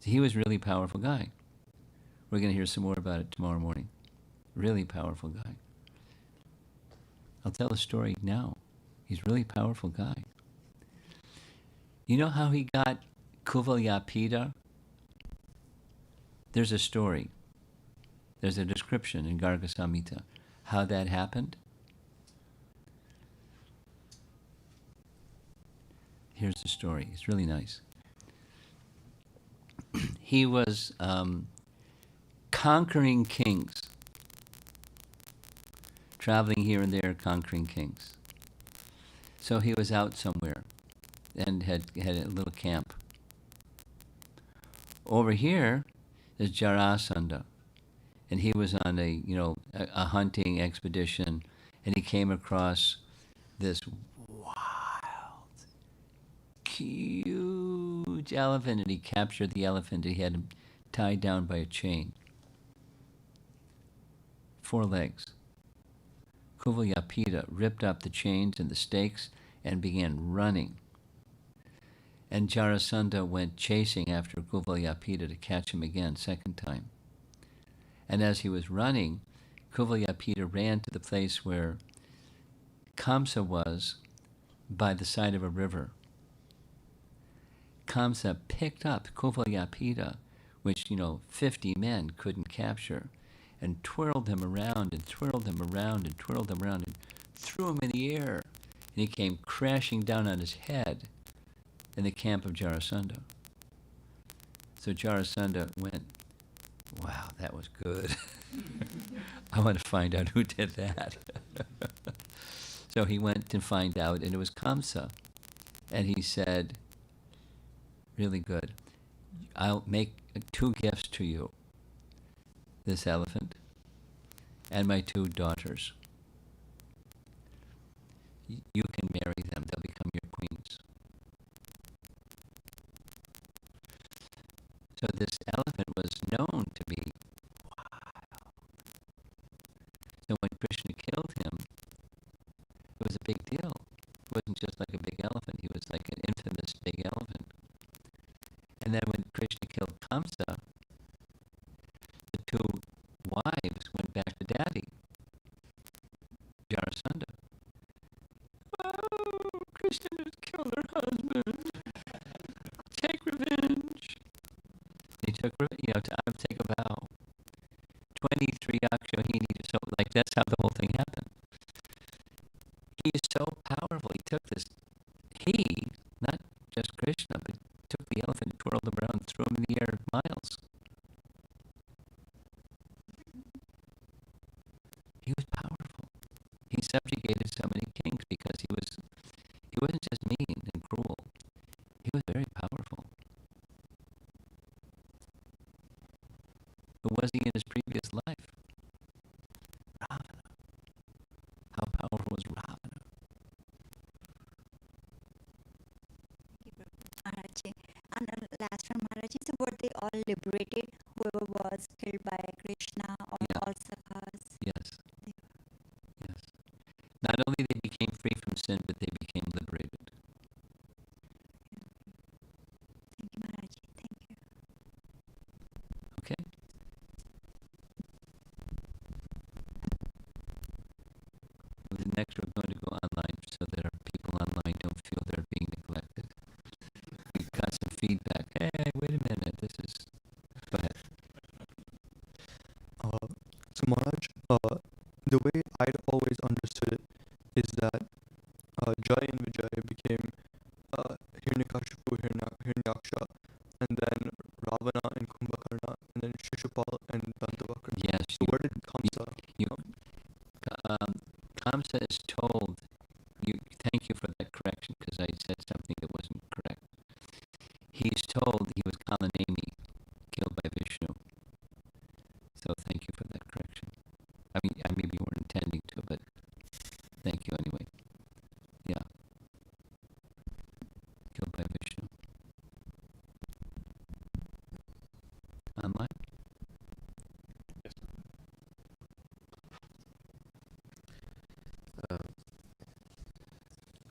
So he was a really powerful guy. We're going to hear some more about it tomorrow morning. Really powerful guy. I'll tell a story now. He's a really powerful guy. You know how he got Kuvalyapita? There's a story. There's a description in Garga Samhita how that happened. Here's the story. It's really nice. He was conquering kings, traveling here and there, conquering kings. So he was out somewhere and had a little camp. Over here is Jarasandha, and he was on a hunting expedition, and he came across this wild, huge elephant, and he captured the elephant. He had him tied down by a chain. 4 legs. Kuvalyapita ripped up the chains and the stakes and began running. And Jarasandha went chasing after Kuvalyapita to catch him again, second time. And as he was running, Kuvalyapita ran to the place where Kamsa was, by the side of a river. Kamsa picked up Kuvalyapita, which 50 men couldn't capture, and twirled him around and twirled him around and twirled him around and threw him in the air. And he came crashing down on his head in the camp of Jarasandha. So Jarasandha went, wow, that was good. I want to find out who did that. So he went to find out, and it was Kamsa. And he said, really good, I'll make 2 gifts to you. This elephant and my 2 daughters. You can marry them. They'll become your queens. So this elephant was known to be wild. So when Krishna killed him, it was a big deal. It wasn't just like a big elephant. He was like an infamous Krishna just killed her husband. Take revenge. He took, I would take a vow. 23 Akshohini, so like that's how the whole thing happened. He is so powerful. He took this, not just Krishna, but took the elephant, twirled him around, threw him in the air miles. He was powerful. He subjugated so many kings because he wasn't just mean and cruel. He was very powerful. Who was he in his previous life? Ravana. How powerful was Ravana? Maharaji. And last one, Maharaji, so were they all liberated? Whoever was killed by Krishna or Yeah. all sakhas? Yes. Yes. Not only they became free from sin, but they became liberated. Thank you, Maharaji. Thank you. Okay? Next, we're going to go online so that our people online don't feel they're being neglected. We've got some feedback. Hey, wait a minute. This is. Go ahead. So Maharaj, the way I'd always understood it is that Jai and Vijay became Hiranyakashipu, Hiranyaksha, and then Ravana and Kumbhakarna, and then Shishupal and Dantavakra. Yes. So where did Kamsa Kamsa is told. Thank you for that correction because I said something that wasn't correct. He's told he was Kalanemi, killed by Vishnu. So thank you for that correction. I mean, maybe you weren't intending to, but thank you anyway. Yeah. Killed by Vishnu. Online?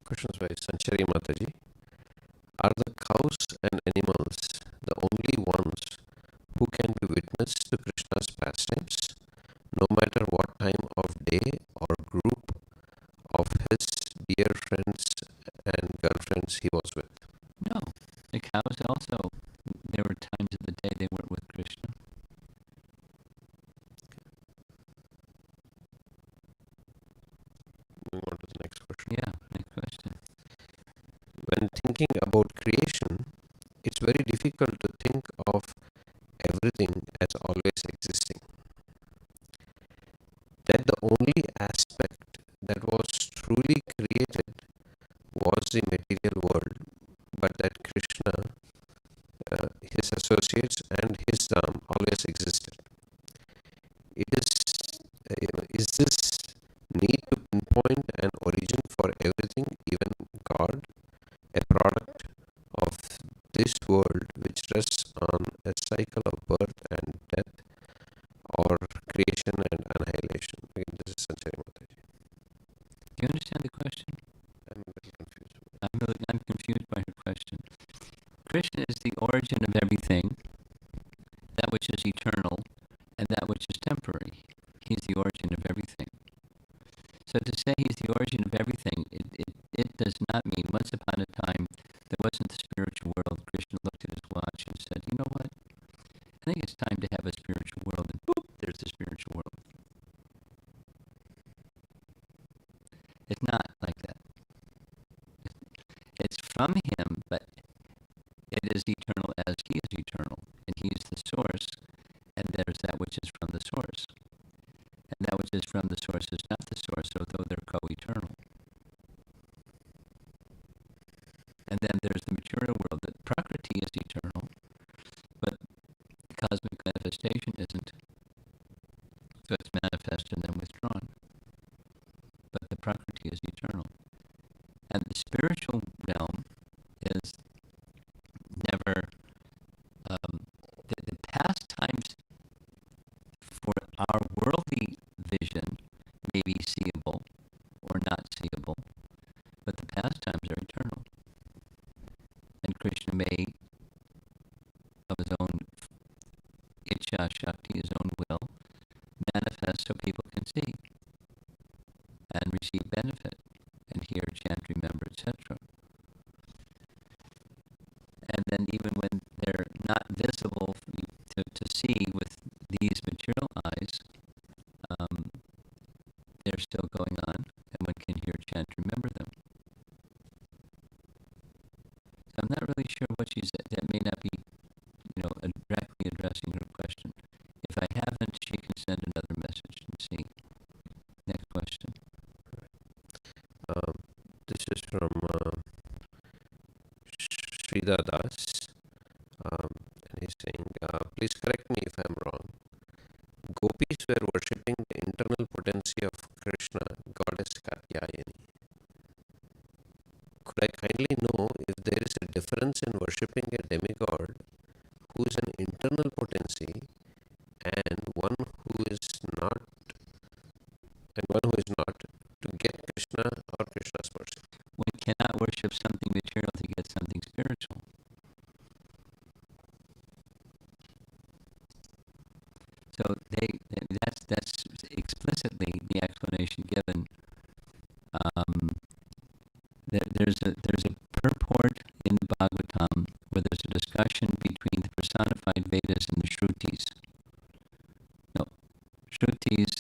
Questions by Sanchari Mataji. Are the cows and animals the only ones who can be witness to Krishna's pastimes, no matter what time of day or group of his dear friends and girlfriends he was with? No. The cows also, there were times of the day they weren't with Krishna. Moving on to the next question. Yeah, next question. When thinking about creation, it's very difficult to think of everything as always existing. That the only aspect that was truly created was the material world, but that Krishna, his associates, and his Dham always existed. Is this need to pinpoint an origin for everything, even God, a product of this world which rests on a cycle of birth and death, or creation and annihilation? Again, this is Sanchari Mataji. Do you understand the question? I'm a little confused. I'm confused by her question. Krishna is the origin of everything, that which is eternal, and that which is temporary. He's the origin of everything. So to say he's the origin of everything, it does not mean once upon a time there wasn't the spiritual world. Krishna looked at his watch and said, you know what? I think it's time to have a spiritual world. And boop, there's the spiritual world. It's not like that. It's from him, but it is eternal as he is eternal. And he is the source, and there's that which is from the source. And that which is from the source is not the source, although they're co-eternal. And then there's the material world. That Prakriti is eternal, but cosmic manifestation isn't. So it's manifest and then withdrawn. But the Prakriti is eternal. And the spiritual realm is never, the pastimes for our worldly vision may be seeable or not seeable, but the pastimes are eternal. And Krishna may, of his own Ichha Shakti, his own will, manifest so people can see and receive benefit and hear, chant, remember, etc. really sure what she said. That may not be, directly addressing her question. If I haven't, she can send another message and see. Next question. This is from Sridhar Das, and he's saying, please correct me if I'm wrong. Gopis were worshipping the internal potency of Krishna, goddess Katyayani. Could I kindly know if there is a difference in worshipping a demigod who is an internal potency and one who is not, to get Krishna or Krishna's mercy? One cannot worship something material to get something spiritual. So that's explicitly the explanation given. There's a purport in the Bhagavatam where there's a discussion between the personified Vedas and the Shrutis. No, Shrutis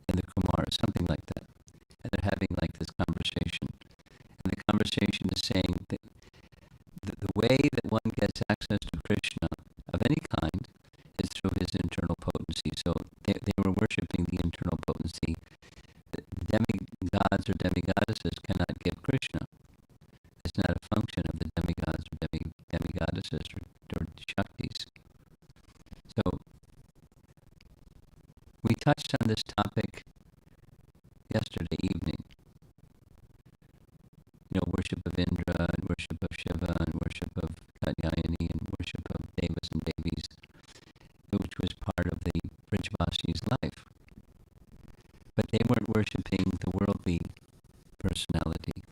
and the Kumaras, something like that. And they're having like this conversation. And the conversation is saying that the way that one gets access to Krishna of any kind is through his internal potency. So they were worshipping the internal potency. The demigods or demigoddesses cannot give Krishna. It's not a function of the demigods or demigoddesses or Shaktis. So we touched on this topic yesterday evening. Worship of Indra and worship of Shiva and worship of Katyayani and worship of Devas and Devis, which was part of the Brijvasi's life. But they weren't worshipping the worldly personality.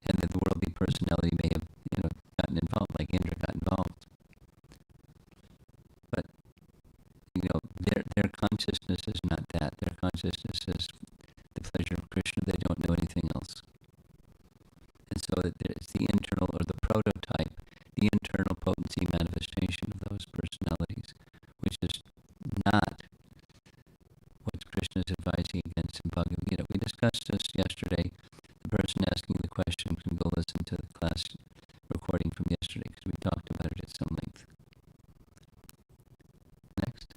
And that the worldly personality may have, gotten involved, like Indra got involved. But, their consciousness is not that. Their consciousness is the pleasure of Krishna. They don't know anything else. And so that there's the internal, or the prototype, the internal potency manifestation of those personalities, which is not what Krishna is advising against in Bhagavad Gita. We discussed this yesterday. The person asking the question can go listen to the class recording from yesterday because we talked about it at some length. Next.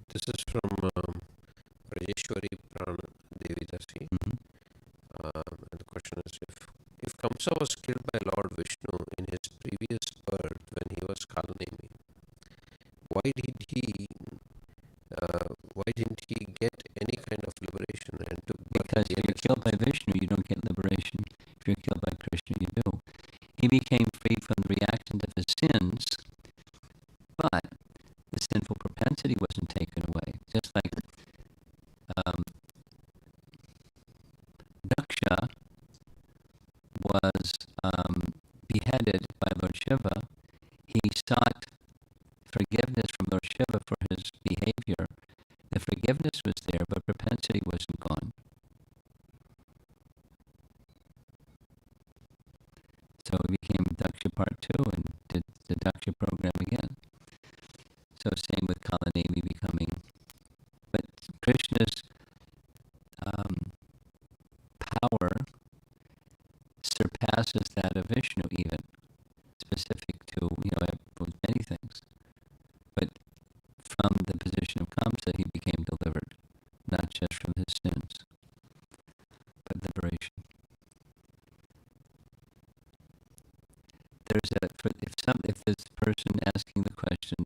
This is from Rajeshwari Prana Devi Dasi. And the question is, if Kamsa was killed by Lord Vishnu in his previous birth when he was Kalanemi, why didn't he get any kind of liberation and took birth? Because if you're killed by Vishnu, you don't get liberation. If you're killed by Krishna, you do. He became free from the reactions of his sins, but the sinful propensity wasn't taken away. Just like Daksha was beheaded by Lord Shiva. He sought forgiveness from Lord Shiva for his behavior. The forgiveness was there, but propensity wasn't gone. So he became Daksha Part 2 and did the Daksha program again. So same with Kalanemi becoming. But Krishna's power surpasses that of Vishnu even, specific to, many things. But from the position of Kamsa, he became delivered, not just from his sins, but liberation. If this person asking the question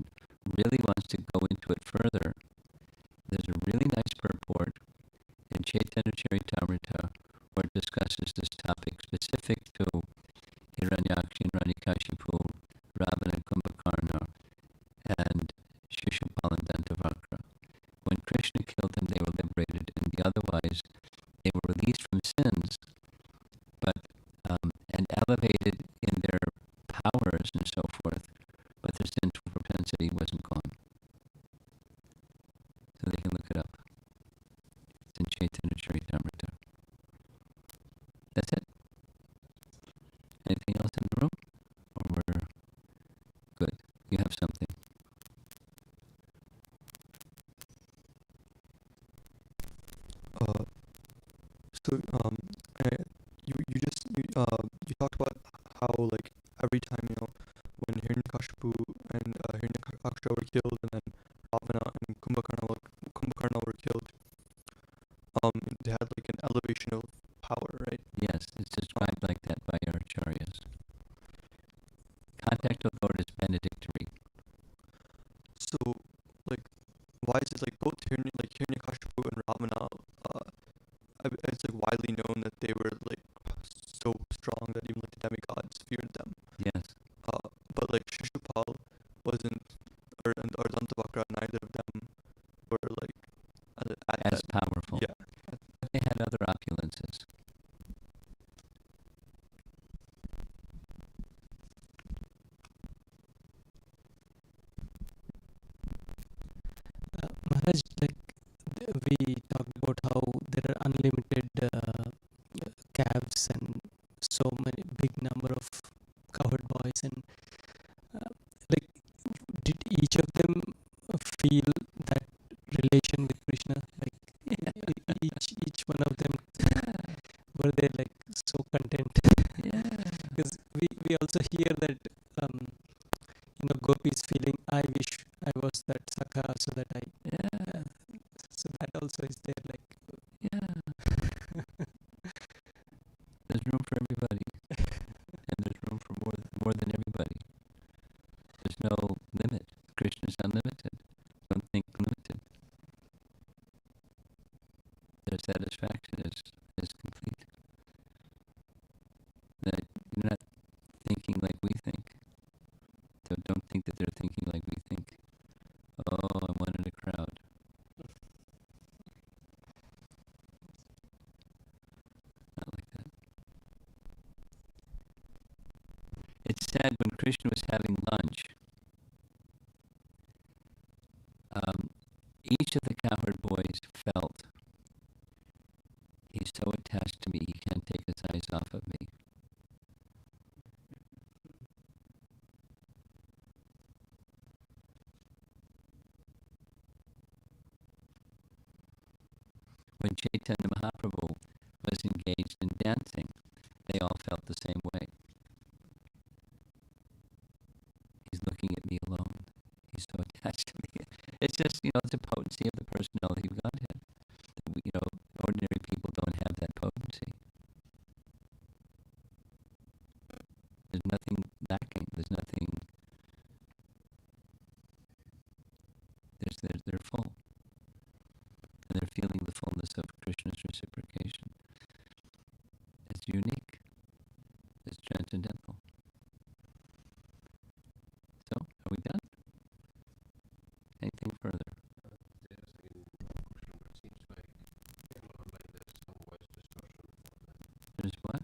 really wants to go into it further, there's a really nice purport in Chaitanya Charitamrita where it discusses this topic specific to Hiranyakshi and Ranikashipu, Ravana and Kumbhakarna, and Shishupal and Dantavakra. When Krishna killed them, they were liberated, and otherwise they were released from sins, but and elevated in their powers and so forth, but their sinful propensity wasn't gone. So they can look it up. It's in Chaitanya Charitamrita. That's it. Anything else in the room? Or we're good? You have something? So you talked about how like every time when Hiranyakashipu and Hiranyaksha were killed, and then Ravana and Kumbhakarna were killed, they had like an elevation of power, right? Yes, it's described like that by our acharyas. Contact with Lord is benedictory. So like, why is it like both Hiranyakashipu and Ravana? It's like widely known that they were like so strong that even like the demigods feared them. Yes. But like Shishupal wasn't, or Dantavakra, neither of them were like As powerful. Yeah. But they had other opulences. Maharaj, like we talked about how there are unlimited calves and so many big number of cowherd boys, and like did each of them feel that relation with Krishna? Like each one of them were they like so content? Because we also hear that Gopis feeling, I wish I was that Sakha so that I so that also is there, like There's room for everybody. And there's room for more than everybody. There's no limit. Krishna's unlimited. Don't think limited. Their satisfaction is complete. That you're not thinking like we think. So don't think that they're thinking like we think. Oh, I'm one in a crowd. Not like that. It's sad when Krishna was having lunch. Each of the cowherd boys felt, he's so attached to me, he can't take his eyes off of me. When Chaitanya Mahaprabhu was engaged in dancing, they all felt the same way. He's looking at me alone. He's so attached to me. It's just, it's the potency of the personality of Godhead. Ordinary people don't have that potency. There's nothing lacking. There's nothing. They're full. And they're feeling the fullness of Krishna's reciprocation. It's unique. It's transcendental. So, are we done? Anything further? There's what?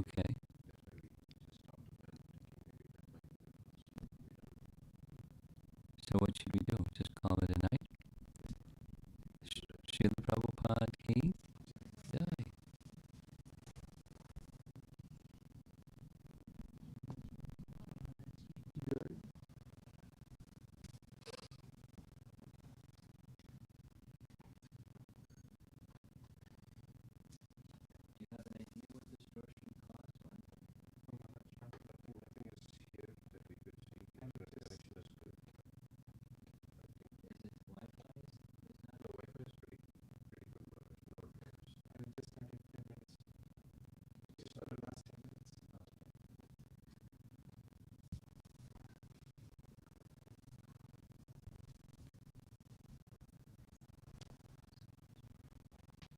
Okay. So what should we do?